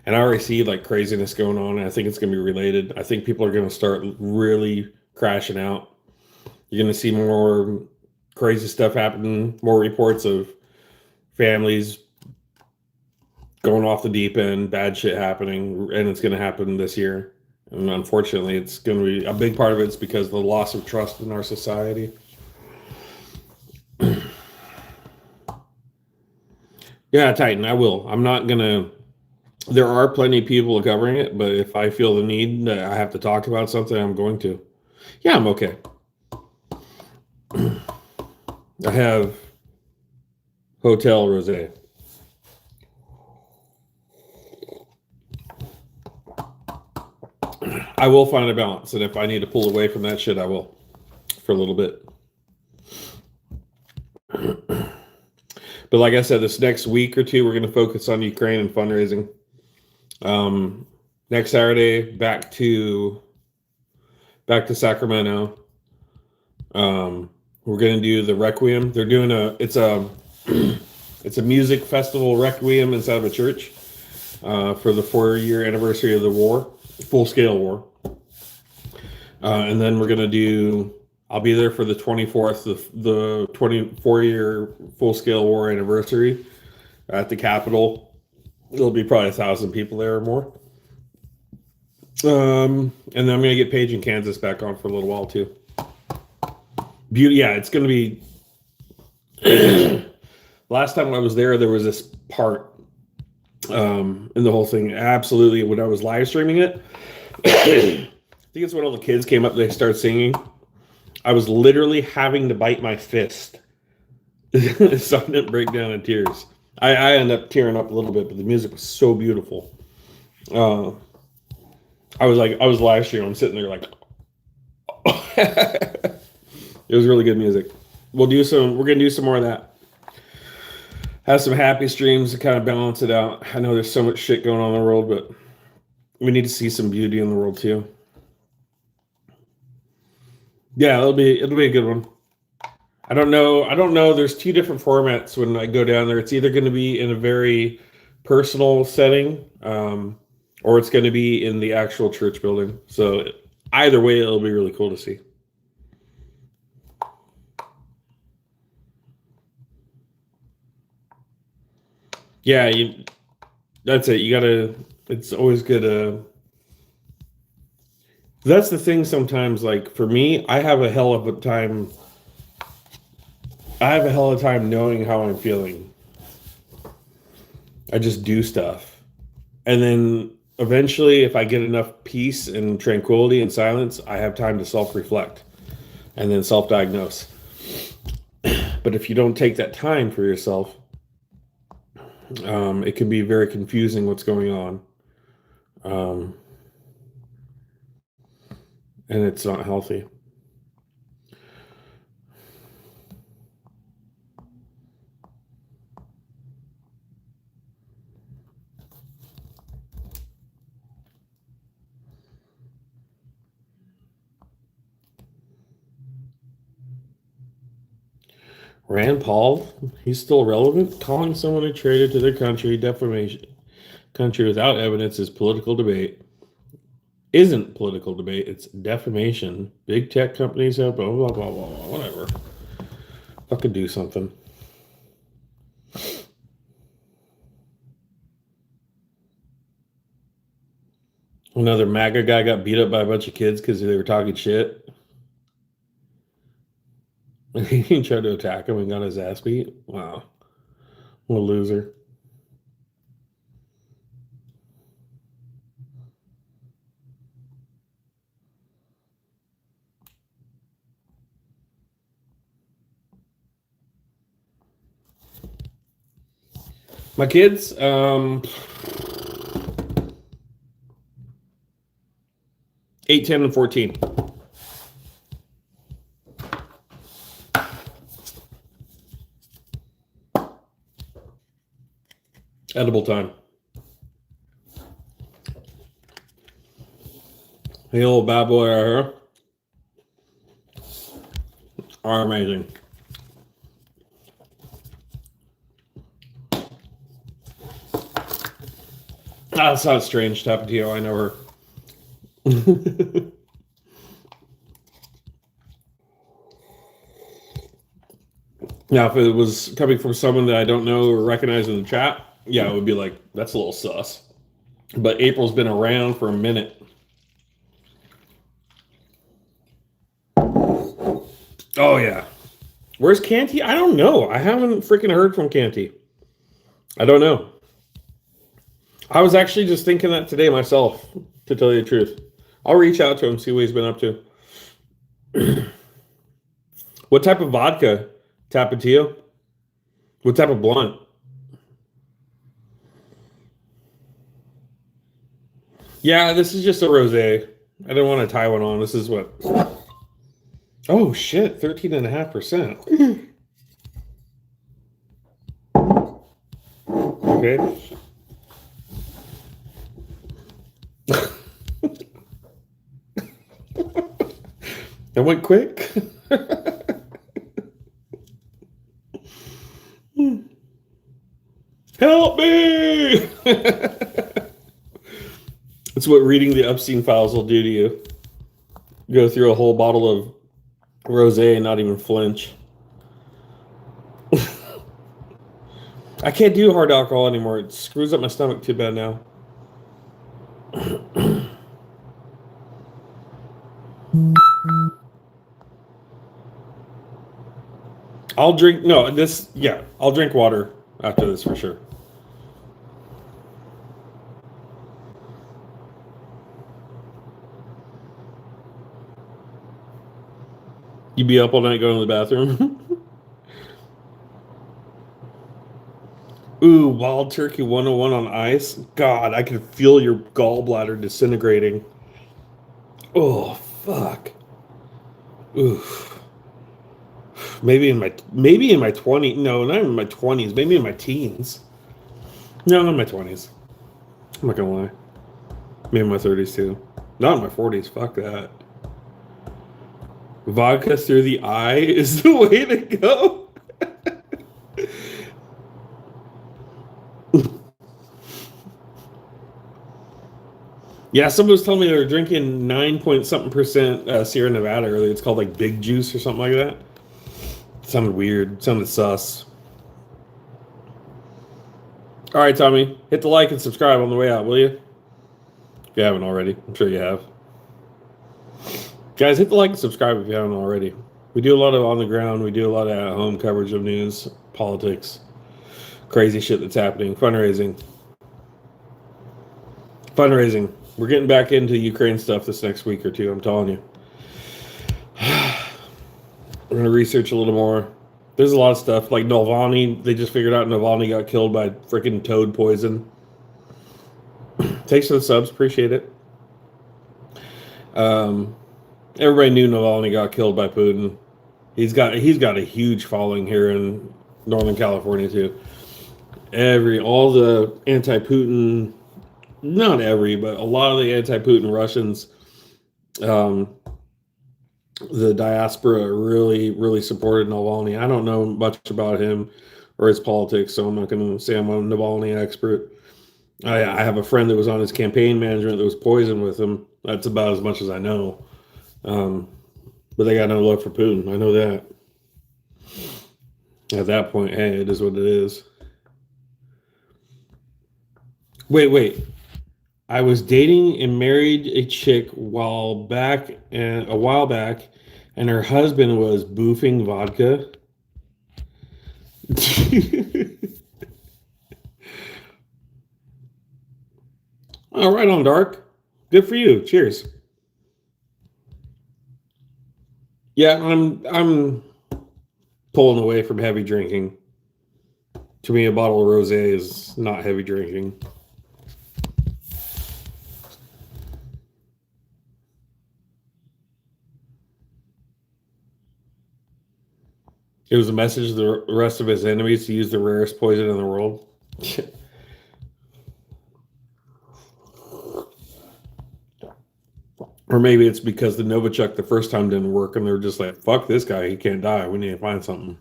And I already see like craziness going on. And I think it's going to be related. I think people are going to start really crashing out. You're going to see more crazy stuff happening, more reports of families going off the deep end, bad shit happening, and it's going to happen this year. And unfortunately, it's going to be a big part of it's because of the loss of trust in our society. Yeah, Titan, I will. I'm not going to. There are plenty of people covering it, but if I feel the need that I have to talk about something, I'm going to. Yeah, I'm okay. I have Hotel Rosé. I will find a balance, and if I need to pull away from that shit, I will for a little bit. But like I said, this next week or two, we're going to focus on Ukraine and fundraising. Next Saturday, back to Sacramento. We're going to do the Requiem. They're doing it's a music festival Requiem inside of a church for the 4-year anniversary of the war, full-scale war. And then we're going to I'll be there for the 24th, the 24-year full-scale war anniversary at the Capitol. There'll be probably 1,000 people there or more. And then I'm going to get Paige in Kansas back on for a little while too. Yeah, it's going to be. Last time I was there was this part in the whole thing. Absolutely, when I was live streaming it, I think it's when all the kids came up. They started singing. I was literally having to bite my fist, so I didn't break down in tears. I ended up tearing up a little bit, but the music was so beautiful. I was live streaming. I'm sitting there like. It was really good music. We're gonna do some more of that. Have some happy streams to kind of balance it out. I know there's so much shit going on in the world, but we need to see some beauty in the world too. Yeah, it'll be a good one. I don't know. There's 2 different formats when I go down there. It's either going to be in a very personal setting, or it's going to be in the actual church building. So either way, it'll be really cool to see. Yeah, that's it. You gotta. It's always good. That's the thing. Sometimes, like for me, I have a hell of a time. I have a hell of a time knowing how I'm feeling. I just do stuff, and then eventually, if I get enough peace and tranquility and silence, I have time to self-reflect, and then self-diagnose. But if you don't take that time for yourself, it can be very confusing what's going on. And it's not healthy. Rand Paul, he's still relevant. Calling someone a traitor to their country, defamation, country without evidence is political debate. Isn't political debate, it's defamation. Big tech companies have blah, blah, blah, blah, blah, whatever. Fucking do something. Another MAGA guy got beat up by a bunch of kids because they were talking shit. He tried to attack him and got his ass beat. Wow. What a loser. My kids, 8, 10, and 14. Edible time. The old bad boy right here are amazing. That sounds strange, Tapatio. I know her. Now, if it was coming from someone that I don't know or recognize in the chat, yeah, it would be like, that's a little sus. But April's been around for a minute. Oh, yeah. Where's Canty? I don't know. I haven't freaking heard from Canty. I don't know. I was actually just thinking that today myself, to tell you the truth. I'll reach out to him, see what he's been up to. What type of vodka, Tapatio? What type of blunt? Yeah, this is just a rosé. I don't want to tie one on. This is what? Oh, shit. 13.5%. Okay. That went quick. Help me! That's what reading the Epstein files will do to you. Go through a whole bottle of rosé and not even flinch. I can't do hard alcohol anymore. It screws up my stomach too bad now. I'll drink I'll drink water after this for sure. You be up all night going to the bathroom? Ooh, Wild Turkey 101 on ice. God, I can feel your gallbladder disintegrating. Oh, fuck. Oof. Maybe in my 20s. No, not in my 20s. Maybe in my teens. No, not in my 20s. I'm not gonna lie. Maybe in my 30s too. Not in my 40s. Fuck that. Vodka through the eye is the way to go. Yeah, someone was telling me they were drinking 9-point-something% Sierra Nevada earlier. It's called like Big Juice or something like that. Sounded weird. Sounded sus. All right, Tommy. Hit the like and subscribe on the way out, will you? If you haven't already. I'm sure you have. Guys, hit the like and subscribe if you haven't already. We do a lot of on the ground. We do a lot of at-home coverage of news, politics, crazy shit that's happening, fundraising. We're getting back into Ukraine stuff this next week or two, I'm telling you. We're going to research a little more. There's a lot of stuff. Like Navalny, they just figured out Navalny got killed by freaking toad poison. Thanks for the subs. Appreciate it. Everybody knew Navalny got killed by Putin. He's got a huge following here in Northern California too. All the anti-Putin, not every, but a lot of the anti-Putin Russians the diaspora really, really supported Navalny. I don't know much about him or his politics, so I'm not going to say I'm a Navalny expert. I have a friend that was on his campaign management that was poisoned with him. That's about as much as I know. Um, but they got no love for Putin. I know that. At that point, hey, it is what it is. Wait. I was dating and married a chick a while back, and her husband was boofing vodka. All right, on Dark. Good for you. Cheers. Yeah, I'm pulling away from heavy drinking. To me, a bottle of rosé is not heavy drinking. It was a message to the rest of his enemies to use the rarest poison in the world. Or maybe it's because the Novichok the first time didn't work and they're just like, fuck this guy, he can't die. We need to find something.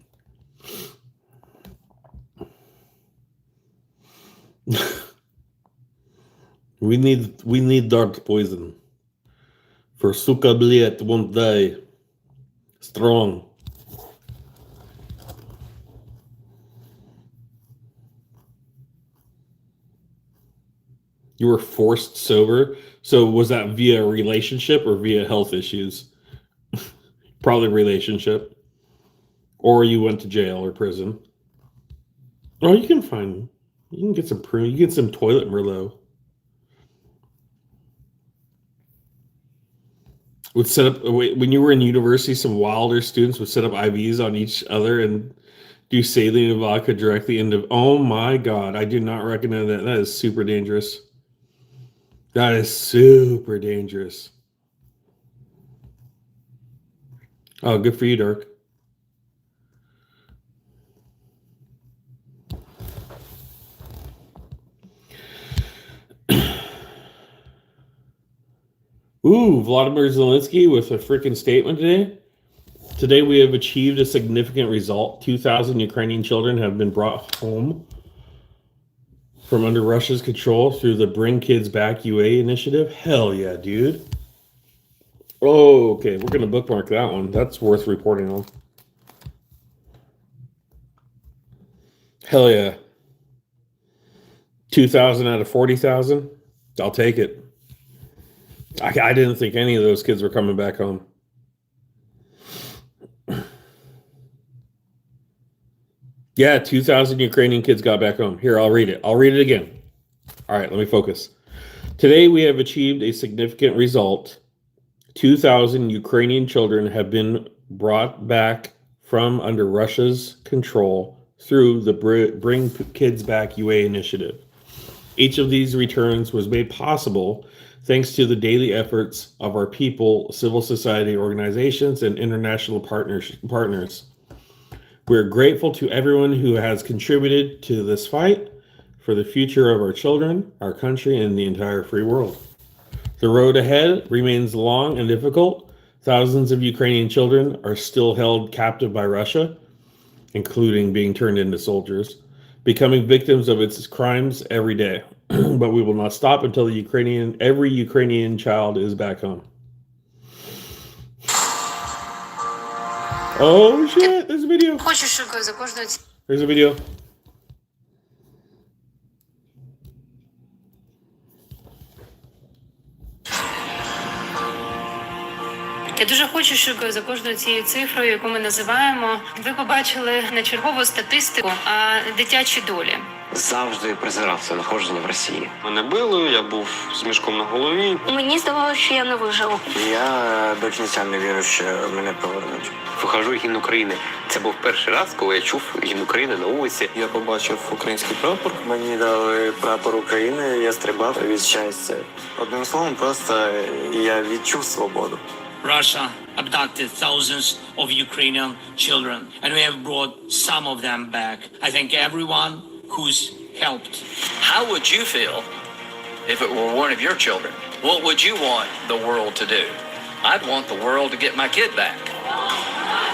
we need dark poison. For Suka Bliet won't die. Strong. You were forced sober. So was that via relationship or via health issues? Probably relationship. Or you went to jail or prison. Oh, you can get some prune. You get some toilet Merlot. Would set up when you were in university. Some wilder students would set up IVs on each other and do saline and vodka directly into. Oh my god! I do not recommend that. That is super dangerous. That is super dangerous. Oh, good for you, Dark. Ooh, Vladimir Zelensky with a freaking statement today. Today we have achieved a significant result. 2,000 Ukrainian children have been brought home from under Russia's control through the Bring Kids Back UA initiative. Hell yeah, dude. Oh, okay. We're going to bookmark that one. That's worth reporting on. Hell yeah. 2,000 out of 40,000. I'll take it. I didn't think any of those kids were coming back home. Yeah, 2,000 Ukrainian kids got back home. Here, I'll read it. I'll read it again. All right, let me focus. Today, we have achieved a significant result. 2,000 Ukrainian children have been brought back from under Russia's control through the Bring Kids Back UA initiative. Each of these returns was made possible thanks to the daily efforts of our people, civil society organizations, and international partners. We're grateful to everyone who has contributed to this fight for the future of our children, our country, and the entire free world. The road ahead remains long and difficult. Thousands of Ukrainian children are still held captive by Russia, including being turned into soldiers, becoming victims of its crimes every day. But we will not stop until every Ukrainian child is back home. Oh shit, there's a video. There's a video. Я дуже хочу, щоб за кожною цією цифрою, яку ми називаємо, ви побачили не чергову статистику, а дитячі долі. Завжди презирав це знаходження в Росії. Мене били, я був з мішком на голові. Мені здавалося, що я не виживу. Я до кінця не вірю, що мене повернуть. Вихожу гімн України. Це був перший раз, коли я чув гімн України на вулиці. Я побачив український прапор. Мені дали прапор України, я стрибав від щастя. Одним словом, просто я відчув свободу. Russia abducted thousands of Ukrainian children, and we have brought some of them back. I thank everyone who's helped. How would you feel if it were one of your children? What would you want the world to do? I'd want the world to get my kid back.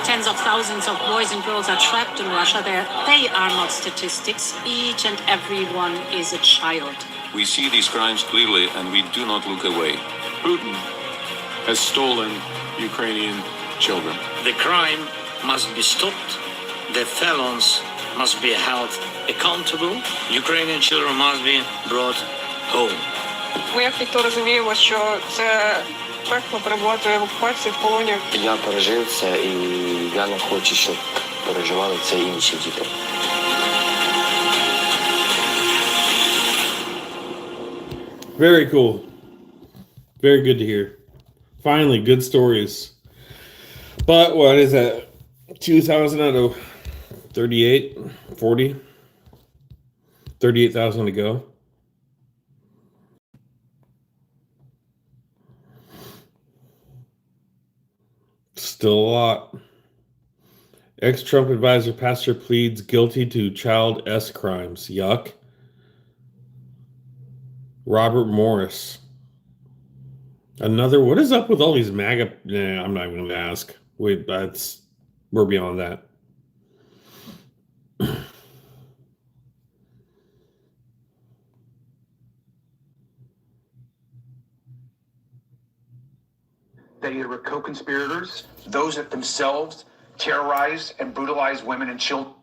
Tens of thousands of boys and girls are trapped in Russia. They are not statistics. Each and every one is a child. We see these crimes clearly and we do not look away. Putin has stolen Ukrainian children. The crime must be stopped. The felons must be held accountable. Ukrainian children must be brought home. Ми, як ніхто, розуміємо, що це пекло перебувати в окупації, в полоні. Я пережив це, і я не хочу, щоб переживали це інші діти. Very cool. Very good to hear. Finally, good stories. But what is that? 2,000 out of 38, 40, 38,000 to go. Still a lot. Ex-Trump advisor pastor pleads guilty to child S crimes. Yuck. Robert Morris. Another, what is up with all these MAGA? Nah, I'm not even going to ask. Wait, we're beyond that. They were co-conspirators, those that themselves terrorized and brutalized women and children.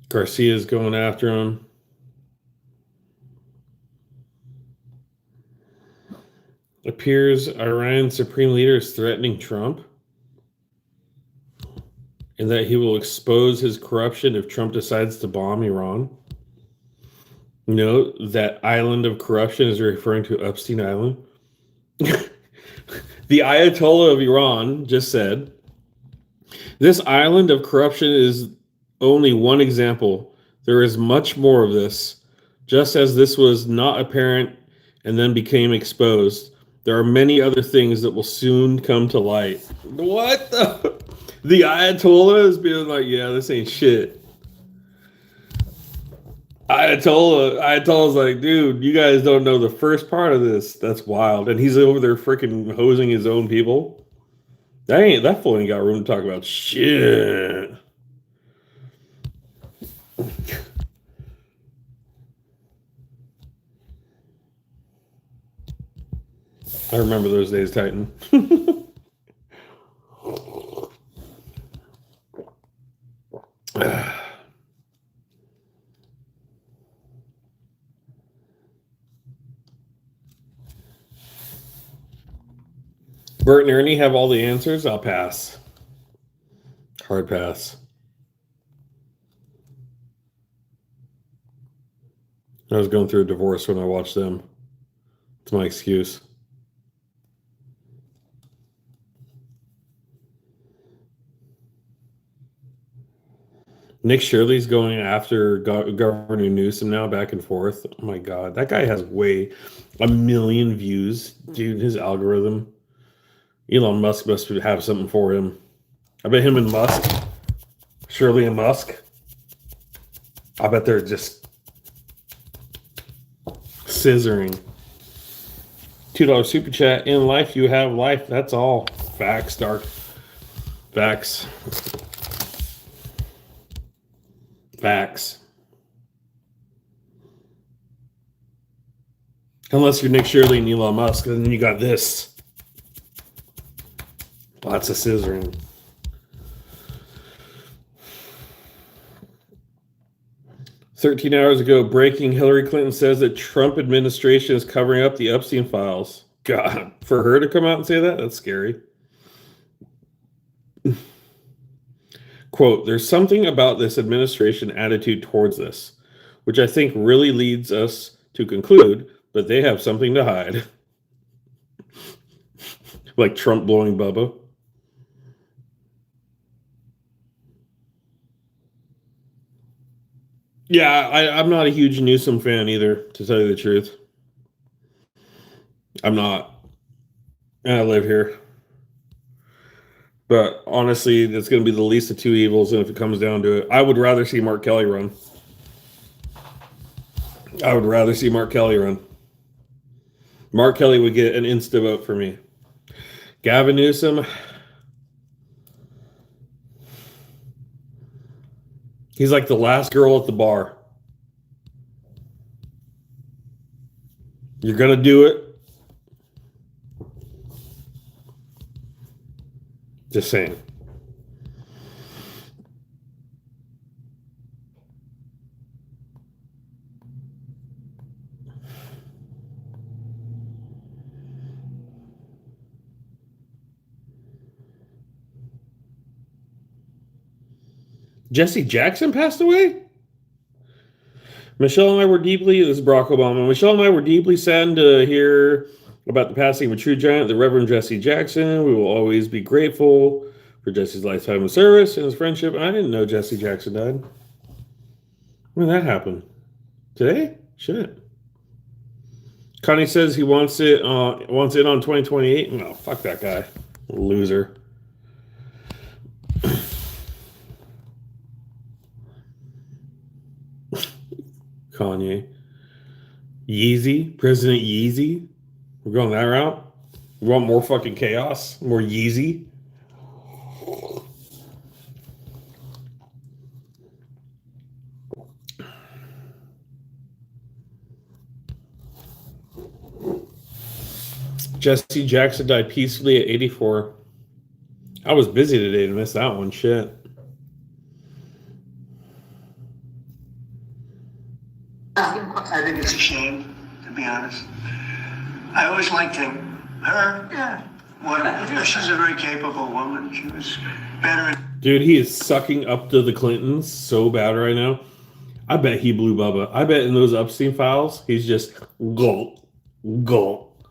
Garcia's going after him. Appears Iran Supreme Leader is threatening Trump, and that he will expose his corruption if Trump decides to bomb Iran. Note that island of corruption is referring to Epstein Island. The Ayatollah of Iran just said, this island of corruption is only one example. There is much more of this. Just as this was not apparent and then became exposed, there are many other things that will soon come to light. What the? The Ayatollah is being like, yeah, this ain't shit. Ayatollah's like, dude, you guys don't know the first part of this. That's wild. And he's over there freaking hosing his own people. That fool ain't got room to talk about shit. I remember those days, Titan. Bert and Ernie have all the answers. I'll pass. Hard pass. I was going through a divorce when I watched them. It's my excuse. Nick Shirley's going after Governor Newsom now, back and forth. Oh my God. That guy has a million views. Dude, his algorithm. Elon Musk must have something for him. I bet him and Musk, Shirley and Musk, I bet they're just scissoring. $2 super chat. In life, you have life. That's all. Facts, Dark. Facts. Facts. Unless you're Nick Shirley and Elon Musk, and then you got this. Lots of scissoring. "13 hours ago, breaking: Hillary Clinton says that Trump administration is covering up the Epstein files." God, for her to come out and say that? That's scary. Quote, "There's something about this administration attitude towards this, which I think really leads us to conclude that they have something to hide." Like Trump blowing Bubba. Yeah, I'm not a huge Newsom fan either, to tell you the truth. I'm not. And I live here. But honestly, it's going to be the least of two evils, and if it comes down to it, I would rather see Mark Kelly run. Mark Kelly would get an insta vote for me. Gavin Newsom. He's like the last girl at the bar. You're going to do it. Just saying. Jesse Jackson passed away? Michelle and I were deeply, this is Barack Obama, Michelle and I were deeply saddened to hear about the passing of a true giant, the Reverend Jesse Jackson. We will always be grateful for Jesse's lifetime of service and his friendship. I didn't know Jesse Jackson died. When did that happen? Today? Shit. Connie says he wants it on 2028. No, fuck that guy. Loser. Kanye. Yeezy. President Yeezy. We're going that route. We want more fucking chaos. More Yeezy. Jesse Jackson died peacefully at 84. I was busy today to miss that one. Shit. I think it's a shame, to be honest. I always liked him. Her, yeah. Well, she's a very capable woman. She was better. Dude, he is sucking up to the Clintons so bad right now. I bet he blew Bubba. I bet in those Epstein files, he's just gulp, gulp.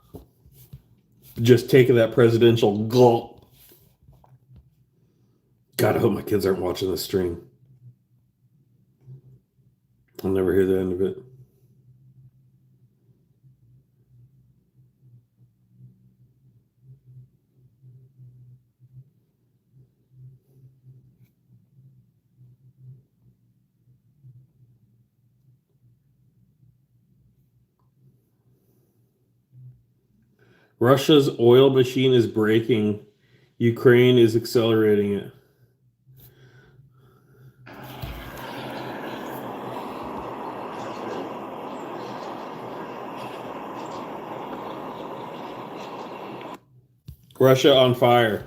Just taking that presidential gulp. God, I hope my kids aren't watching this stream. I'll never hear the end of it. Russia's oil machine is breaking. Ukraine is accelerating it. Russia on fire.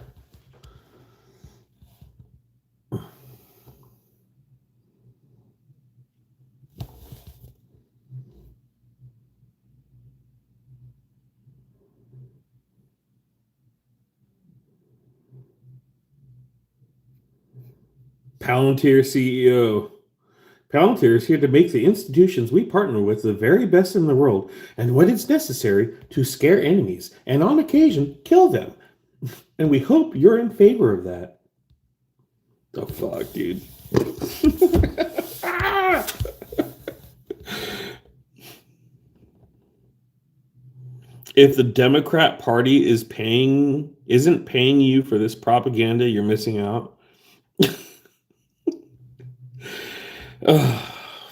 Palantir CEO. Palantir is here to make the institutions we partner with the very best in the world, and when it's necessary, to scare enemies, and on occasion, kill them. And we hope you're in favor of that. The fuck, dude. If the Democrat Party isn't paying you for this propaganda, you're missing out.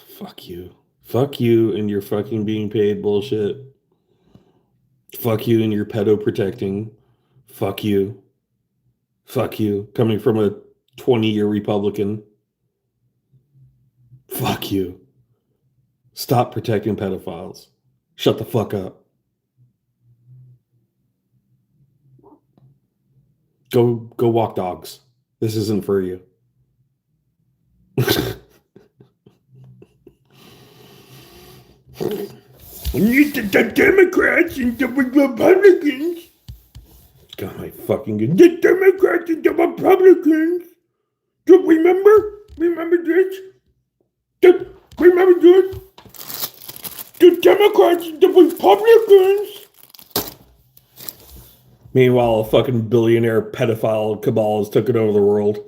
Fuck you. Fuck you and your fucking being paid bullshit. Fuck you and your pedo protecting. Fuck you. Fuck you. Coming from a 20-year Republican. Fuck you. Stop protecting pedophiles. Shut the fuck up. Go walk dogs. This isn't for you. The Democrats and the Republicans. God, my fucking good. The Democrats and the Republicans. Do you remember? Remember this? Remember this? The Democrats and the Republicans. Meanwhile, a fucking billionaire pedophile cabal has taken over the world.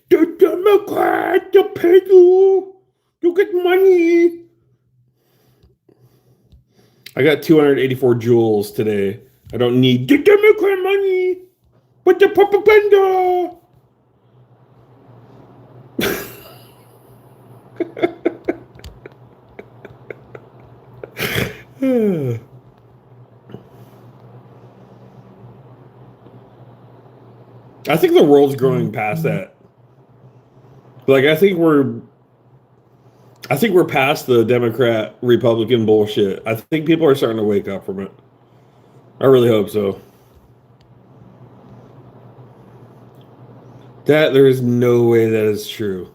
The Democrats, the pedo, you get money. I got 284 joules today. I don't need the Democrat money, but the propaganda. I think the world's growing past that. Like, I think we're past the Democrat Republican bullshit. I think people are starting to wake up from it. I really hope so. That there is no way that is true.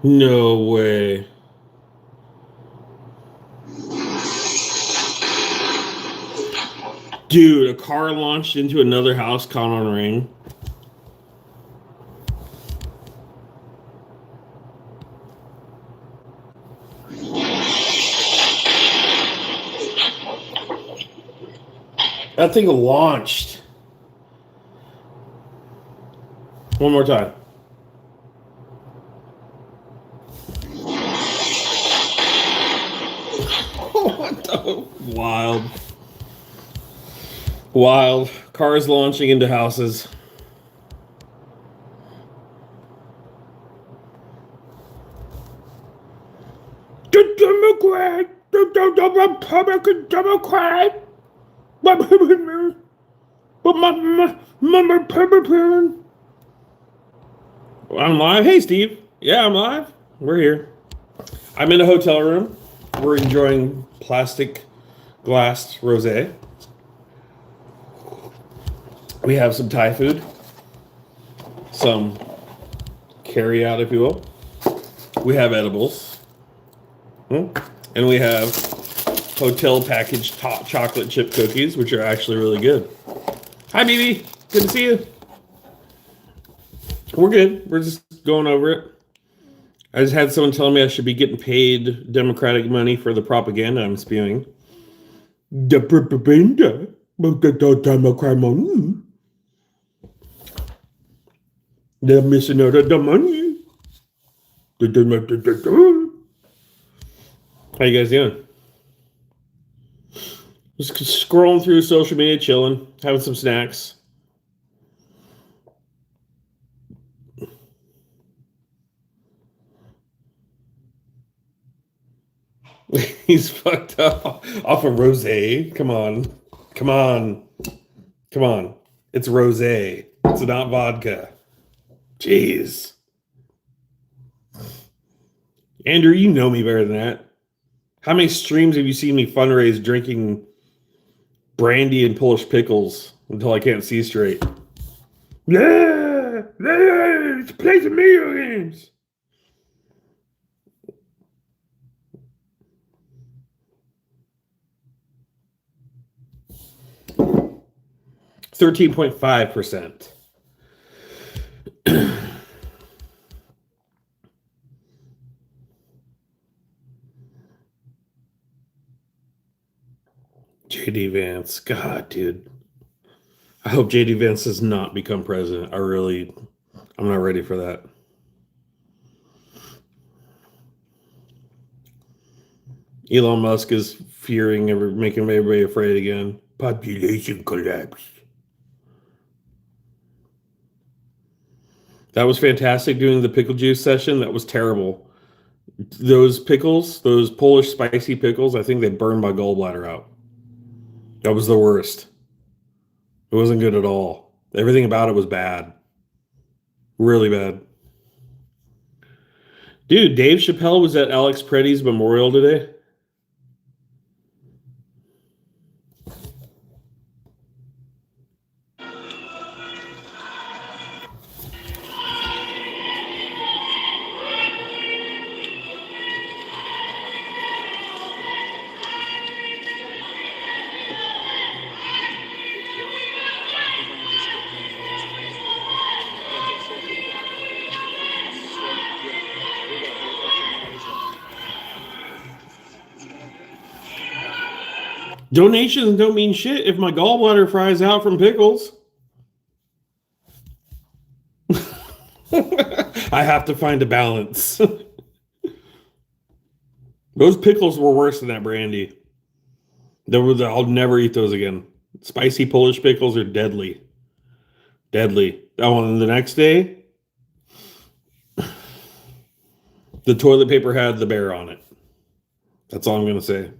No way. Dude, a car launched into another house caught on a ring. That thing launched. One more time. What the? Wild. Wild. Cars launching into houses. The Democrat. The Republican Democrat. But my Republican. I'm live. Hey, Steve. Yeah, I'm live. We're here. I'm in a hotel room. We're enjoying plastic glass rosé. We have some Thai food, some carry out, if you will. We have edibles, and we have hotel packaged hot chocolate chip cookies, which are actually really good. Hi, BB. Good to see you. We're good. We're just going over it. I just had someone tell me I should be getting paid Democratic money for the propaganda I'm spewing. The propaganda? The Democrat money? They're missing out on the money. How you guys doing? Just scrolling through social media, chilling, having some snacks. He's fucked up off of rosé. Come on. Come on. Come on. It's rosé. It's not vodka. Jeez. Andrew, you know me better than that. How many streams have you seen me fundraise drinking brandy and Polish pickles until I can't see straight? Yeah! Let's play some video games! $13.5%. JD Vance. God, dude. I hope JD Vance does not become president. I'm not ready for that. Elon Musk is fearing, making everybody afraid again. Population collapse. That was fantastic doing the pickle juice session. That was terrible. Those pickles, those Polish spicy pickles, I think they burned my gallbladder out. That was the worst. It wasn't good at all. Everything about it was bad. Really bad. Dude, Dave Chappelle was at Alex Preddy's memorial today. Donations don't mean shit if my gallbladder fries out from pickles. I have to find a balance. Those pickles were worse than that brandy. I'll never eat those again. Spicy Polish pickles are deadly. Deadly. Oh, and the next day, the toilet paper had the bear on it. That's all I'm going to say.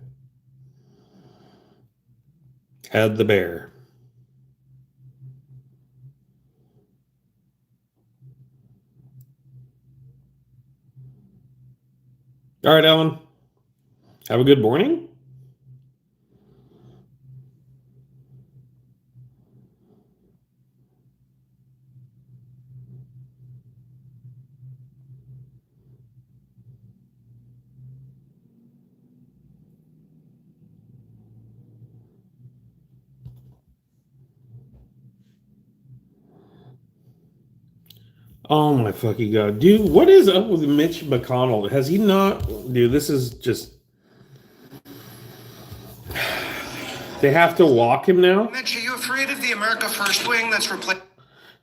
Had the bear. All right, Ellen. Have a good morning. Oh my fucking god. Dude, what is up with Mitch McConnell? Has he not... Dude, this is just... They have to walk him now? Mitch, are you afraid of the America First wing that's replaced?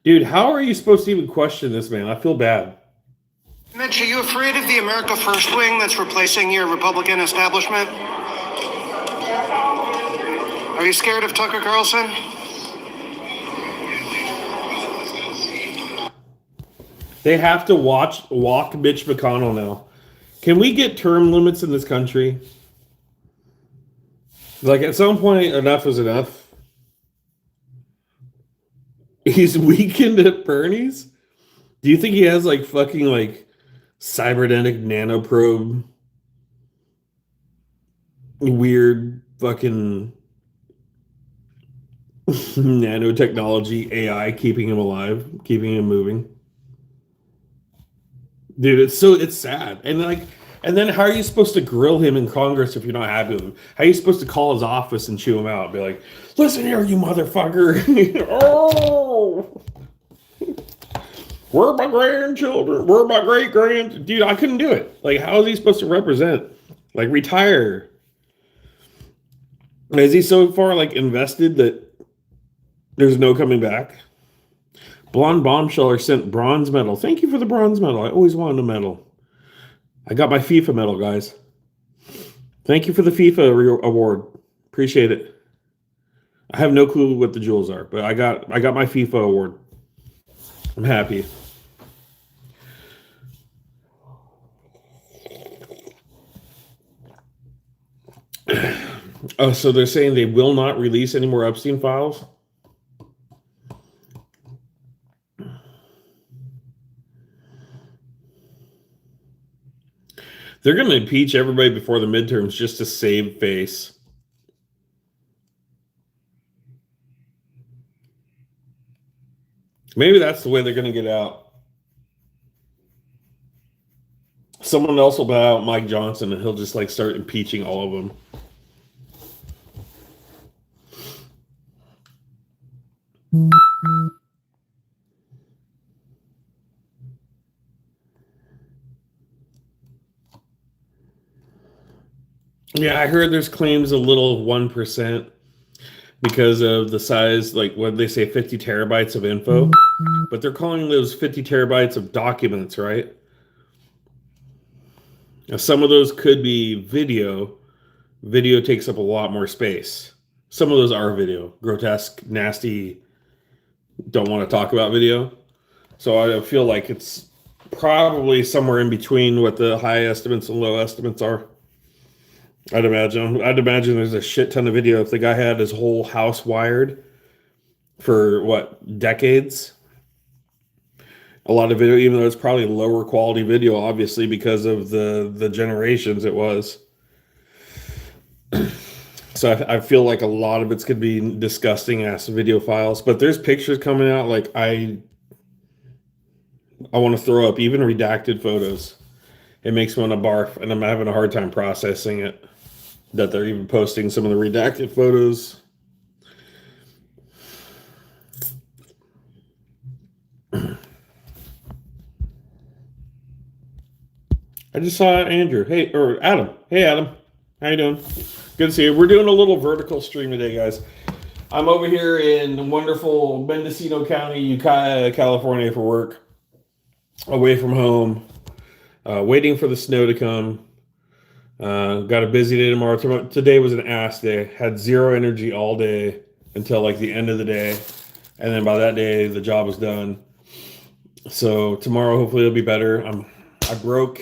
Dude, how are you supposed to even question this, man? I feel bad. Mitch, are you afraid of the America First wing that's replacing your Republican establishment? Are you scared of Tucker Carlson? They have to walk Mitch McConnell now. Can we get term limits in this country? Like, at some point, enough is enough. He's weakened at Bernie's? Do you think he has, like, fucking, like, cybernetic nanoprobe? Weird fucking nanotechnology AI keeping him alive, keeping him moving? Dude, it's sad. And then how are you supposed to grill him in Congress if you're not happy with him? How are you supposed to call his office and chew him out? Be like, listen here, you motherfucker. Oh, where are my grandchildren? Where are my great-grand? Dude, I couldn't do it. Like, how is he supposed to represent? Like, retire. Is he so far, like, invested that there's no coming back? Blonde Bombsheller sent bronze medal. Thank you for the bronze medal. I always wanted a medal. I got my FIFA medal, guys. Thank you for the FIFA award. Appreciate it. I have no clue what the jewels are, but I got my FIFA award. I'm happy. Oh, so they're saying they will not release any more Epstein files? They're going to impeach everybody before the midterms just to save face. Maybe that's the way they're going to get out. Someone else will buy out Mike Johnson and he'll just like start impeaching all of them. Yeah, I heard there's claims a little of 1% because of the size, like what they say, 50 terabytes of info. But they're calling those 50 terabytes of documents, right? Now, some of those could be video. Video takes up a lot more space. Some of those are video. Grotesque, nasty, don't want to talk about video. So I feel like it's probably somewhere in between what the high estimates and low estimates are. I'd imagine there's a shit ton of video. If the guy had his whole house wired for what, decades? A lot of video, even though it's probably lower quality video, obviously, because of the generations it was. So I feel like a lot of it's could be disgusting ass video files. But there's pictures coming out like I want to throw up, even redacted photos. It makes me want to barf, and I'm having a hard time processing it. That they're even posting some of the redacted photos. I just saw Andrew. Hey, or Adam. Hey, Adam. How you doing? Good to see you. We're doing a little vertical stream today, guys. I'm over here in wonderful Mendocino County, Ukiah, California for work. Away from home. Waiting for the snow to come. Got a busy day tomorrow. Today was an ass day. Had zero energy all day until like the end of the day. And then by that day, the job was done. So tomorrow, hopefully it'll be better. I broke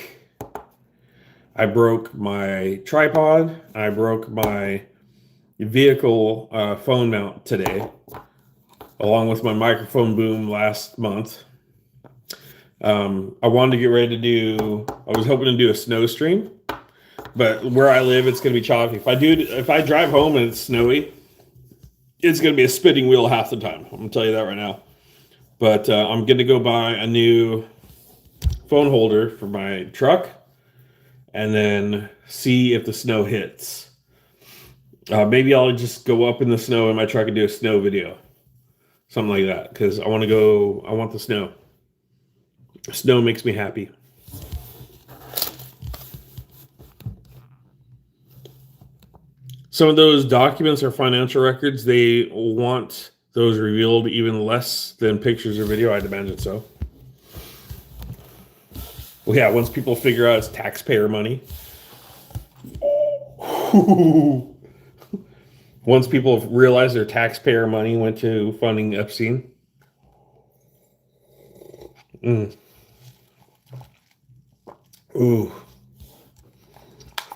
my tripod. I broke my vehicle phone mount today, along with my microphone boom last month. I wanted to get ready to I was hoping to do a snow stream, but where I live, it's going to be choppy. If I drive home and it's snowy, it's going to be a spinning wheel half the time. I'm going to tell you that right now. But I'm going to go buy a new phone holder for my truck and then see if the snow hits. Maybe I'll just go up in the snow in my truck and do a snow video. Something like that. Because I want the snow. Snow makes me happy. Some of those documents or financial records, they want those revealed even less than pictures or video. I'd imagine so. Well, yeah, once people figure out it's taxpayer money. Once people realize their taxpayer money went to funding Epstein. Ooh.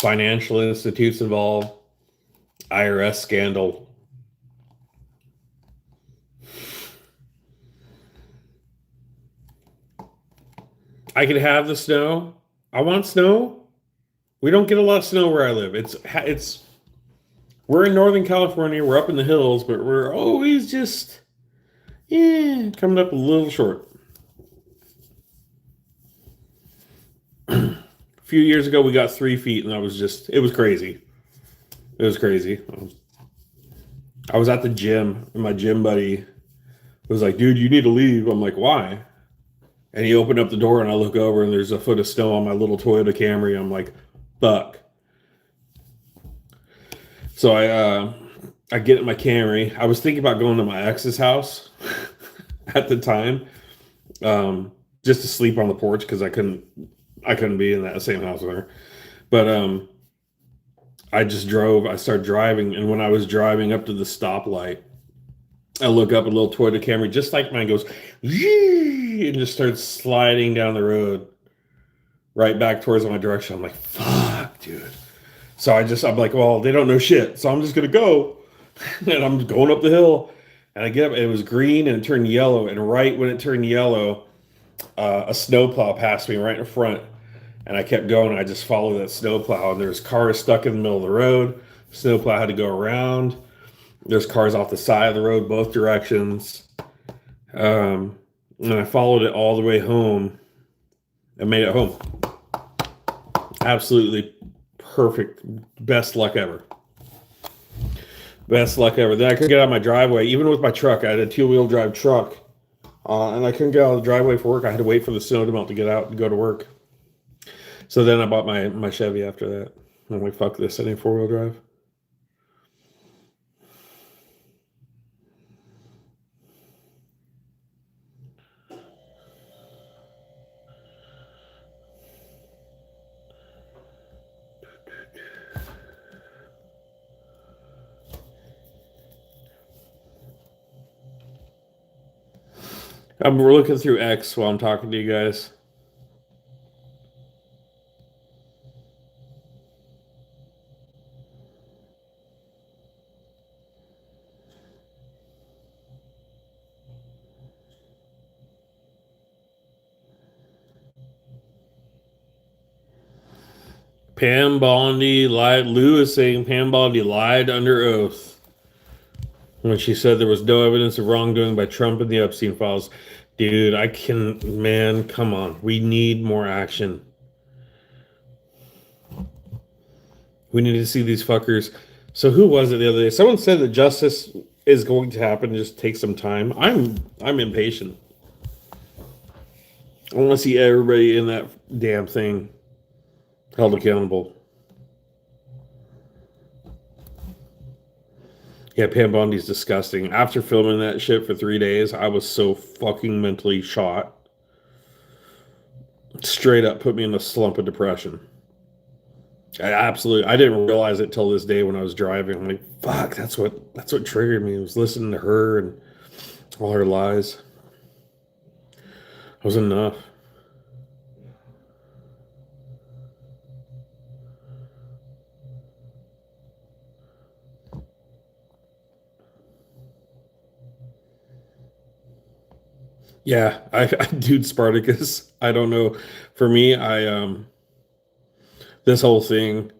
Financial institutes involved. IRS scandal. I could have the snow. I want snow. We don't get a lot of snow where I live. We're in Northern California. We're up in the hills, but we're always just coming up a little short. A few years ago, we got 3 feet, and it was crazy. It was crazy. I was at the gym, and my gym buddy was like, dude, you need to leave. I'm like, why? And he opened up the door, and I look over, and there's a foot of snow on my little Toyota Camry. I'm like, fuck. So I get in my Camry. I was thinking about going to my ex's house at the time, just to sleep on the porch because I couldn't be in that same house with her. But I started driving, and when I was driving up to the stoplight, I look up, a little Toyota Camry, just like mine, goes, yee, and just starts sliding down the road right back towards my direction. I'm like, fuck, dude. So I'm like, well, they don't know shit, so I'm just going to go. And I'm going up the hill, and I get up, and it was green, and it turned yellow. And right when it turned yellow, a snowplow passed me right in front. And I kept going, and I just followed that snowplow. And there's cars stuck in the middle of the road. Snowplow had to go around. There's cars off the side of the road, both directions. And I followed it all the way home and made it home. Absolutely perfect. Best luck ever. Best luck ever. Then I couldn't get out of my driveway. Even with my truck, I had a 2-wheel drive truck. And I couldn't get out of the driveway for work. I had to wait for the snow to melt to get out and go to work. So then I bought my Chevy after that. I'm like, fuck this. I need 4-wheel drive. We're looking through X while I'm talking to you guys. Pam Bondi lied. Lou is saying Pam Bondi lied under oath when she said there was no evidence of wrongdoing by Trump in the Epstein files. Dude, man, come on. We need more action. We need to see these fuckers. So who was it the other day? Someone said that justice is going to happen. Just take some time. I'm impatient. I want to see everybody in that damn thing held accountable. Yeah, Pam Bondi's disgusting. After filming that shit for 3 days, I was so fucking mentally shot. Straight up put me in a slump of depression. I didn't realize it till this day when I was driving. I'm like, fuck, that's what triggered me. I was listening to her, and All her lies. It was enough. Yeah, dude, Spartacus. I don't know. For me, this whole thing,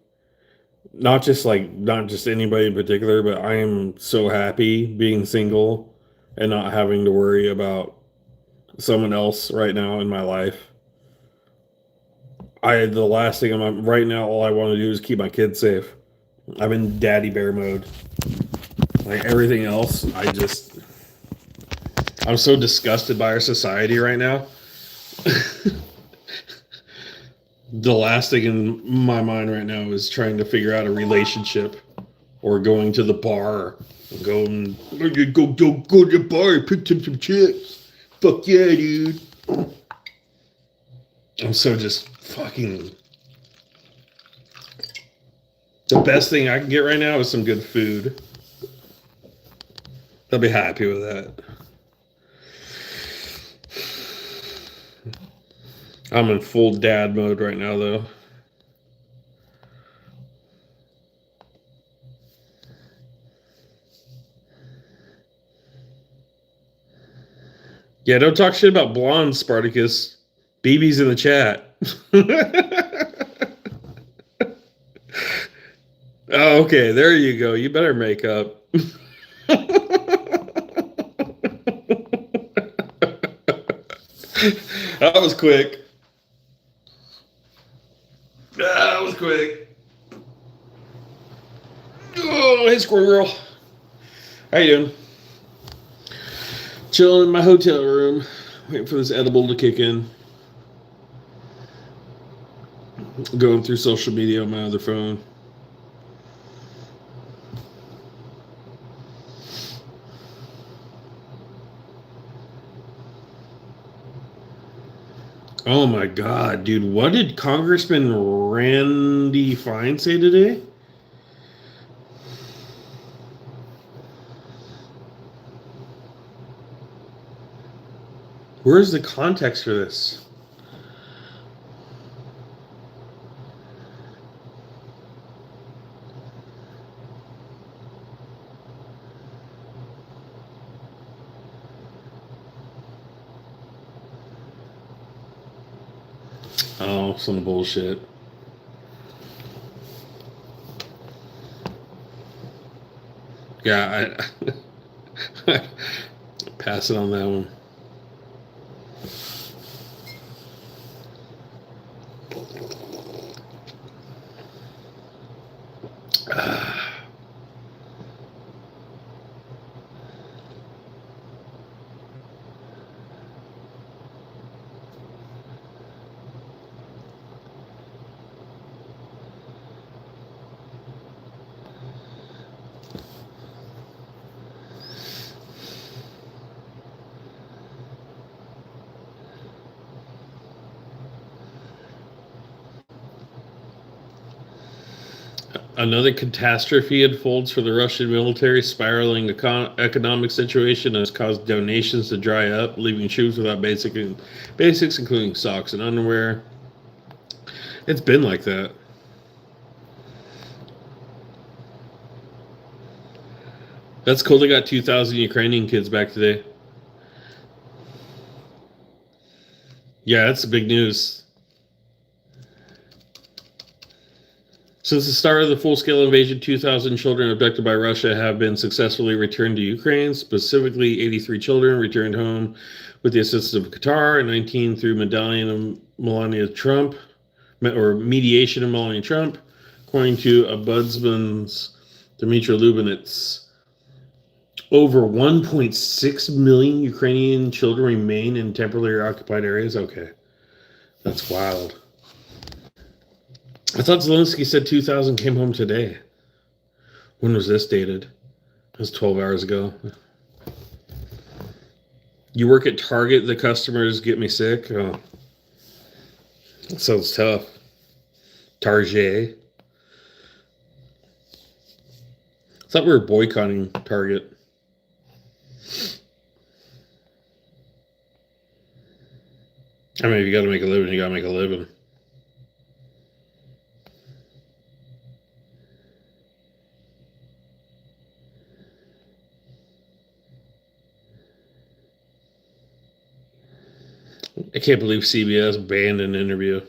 not just anybody in particular, but I am so happy being single and not having to worry about someone else right now in my life. The last thing right now, all I want to do is keep my kids safe. I'm in daddy bear mode. Like everything else, I'm so disgusted by our society right now. The last thing in my mind right now is trying to figure out a relationship or going to the bar and going, go to the bar, pick up some chips. Fuck yeah, dude. I'm so just fucking. The best thing I can get right now is some good food. I'll be happy with that. I'm in full dad mode right now, though. Yeah, don't talk shit about blondes, Spartacus. BB's in the chat. Oh, okay, there you go. You better make up. That was quick. That was quick. Oh, hey, Squirrel Girl. How you doing? Chilling in my hotel room, waiting for this edible to kick in. Going through social media on my other phone. Oh my God, dude. What did Congressman Randy Fine say today? Where's the context for this? Oh, some bullshit. Yeah, I pass it on that one. Another catastrophe unfolds for the Russian military. Spiraling economic situation has caused donations to dry up, leaving troops without basics, including socks and underwear. It's been like that. That's cool. They got 2,000 Ukrainian kids back today. Yeah, that's big news. Since the start of the full-scale invasion, 2,000 children abducted by Russia have been successfully returned to Ukraine. Specifically, 83 children returned home with the assistance of Qatar, and 19 through mediation of Melania Trump. According to Ombudsman's Dmitry Lubinets, over 1.6 million Ukrainian children remain in temporarily occupied areas. Okay, that's wild. I thought Zelensky said 2,000 came home today. When was this dated? It was 12 hours ago. You work at Target, the customers get me sick? Oh, that sounds tough. Target. I thought we were boycotting Target. I mean, if you got to make a living, you got to make a living. I can't believe CBS banned an interview.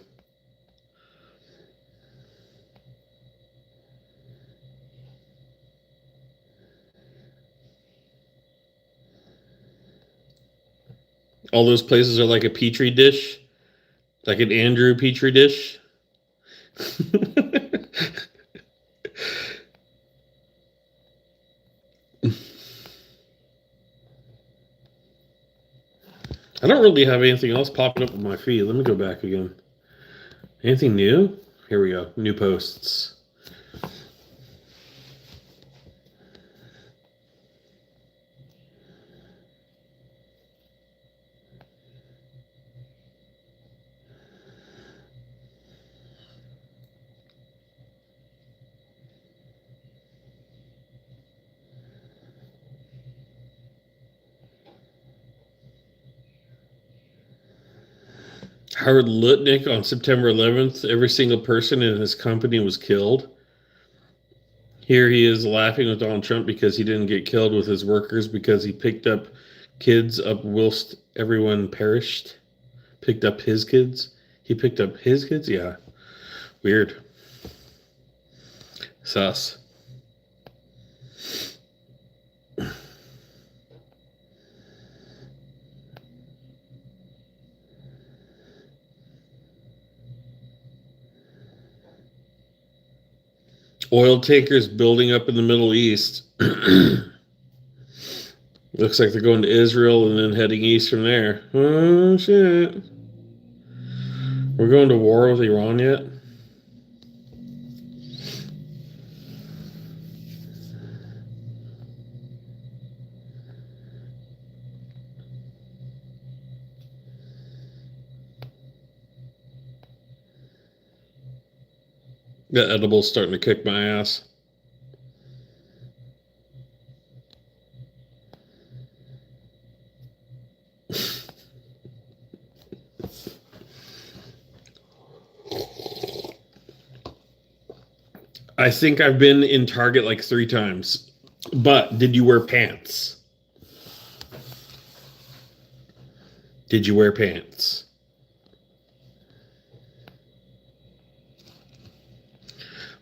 All those places are like a petri dish, like an Andrew petri dish. I don't really have anything else popping up on my feed. Let me go back again. Anything new? Here we go. New posts. Howard Lutnick on September 11th, every single person in his company was killed. Here he is laughing with Donald Trump because he didn't get killed with his workers because he picked up kids up whilst everyone perished. Picked up his kids. He picked up his kids? Yeah. Weird. Sus. Oil tankers building up in the Middle East. Looks like they're going to Israel and then heading east from there. Oh, shit. We're going to war with Iran yet? That edible's starting to kick my ass. I think I've been in Target like 3 times. But did you wear pants? Did you wear pants?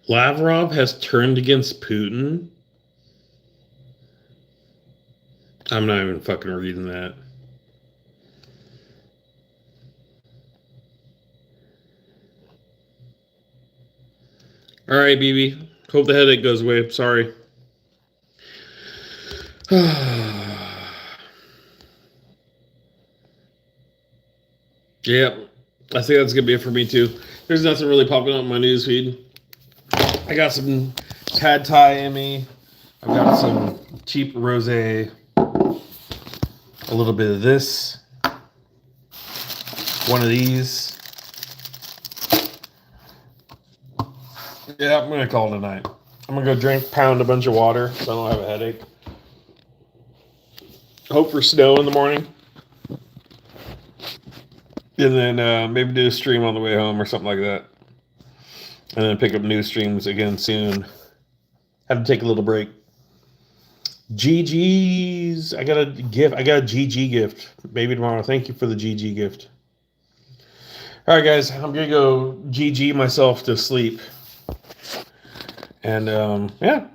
Lavrov has turned against Putin. I'm not even fucking reading that. All right, BB. Hope the headache goes away. Sorry. Yep. I think that's going to be it for me, too. There's nothing really popping up in my newsfeed. I got some pad thai in me. I've got some cheap rosé. A little bit of this. One of these. Yeah, I'm going to call it a night. I'm going to go pound a bunch of water so I don't have a headache. Hope for snow in the morning. And then maybe do a stream on the way home or something like that. And then pick up new streams again soon. Have to take a little break. GG's. I got a gift. I got a GG gift. Maybe tomorrow. Thank you for the GG gift. All right, guys. I'm going to go GG myself to sleep. And, yeah.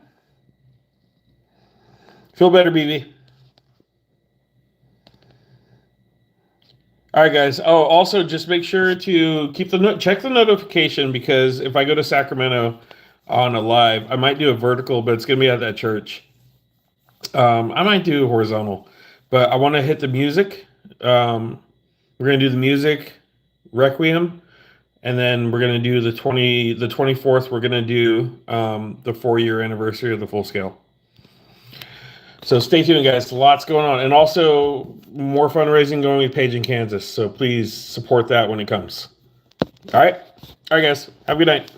Feel better, BB. All right, guys. Oh, also, just make sure to keep check the notification, because if I go to Sacramento on a live, I might do a vertical, but it's going to be at that church. I might do horizontal, but I want to hit the music. We're going to do the music Requiem, and then we're going to do the 24th. We're going to do the 4-year anniversary of the Full Scale. So stay tuned, guys. Lots going on. And also more fundraising going with Page in Kansas. So please support that when it comes. All right. All right, guys. Have a good night.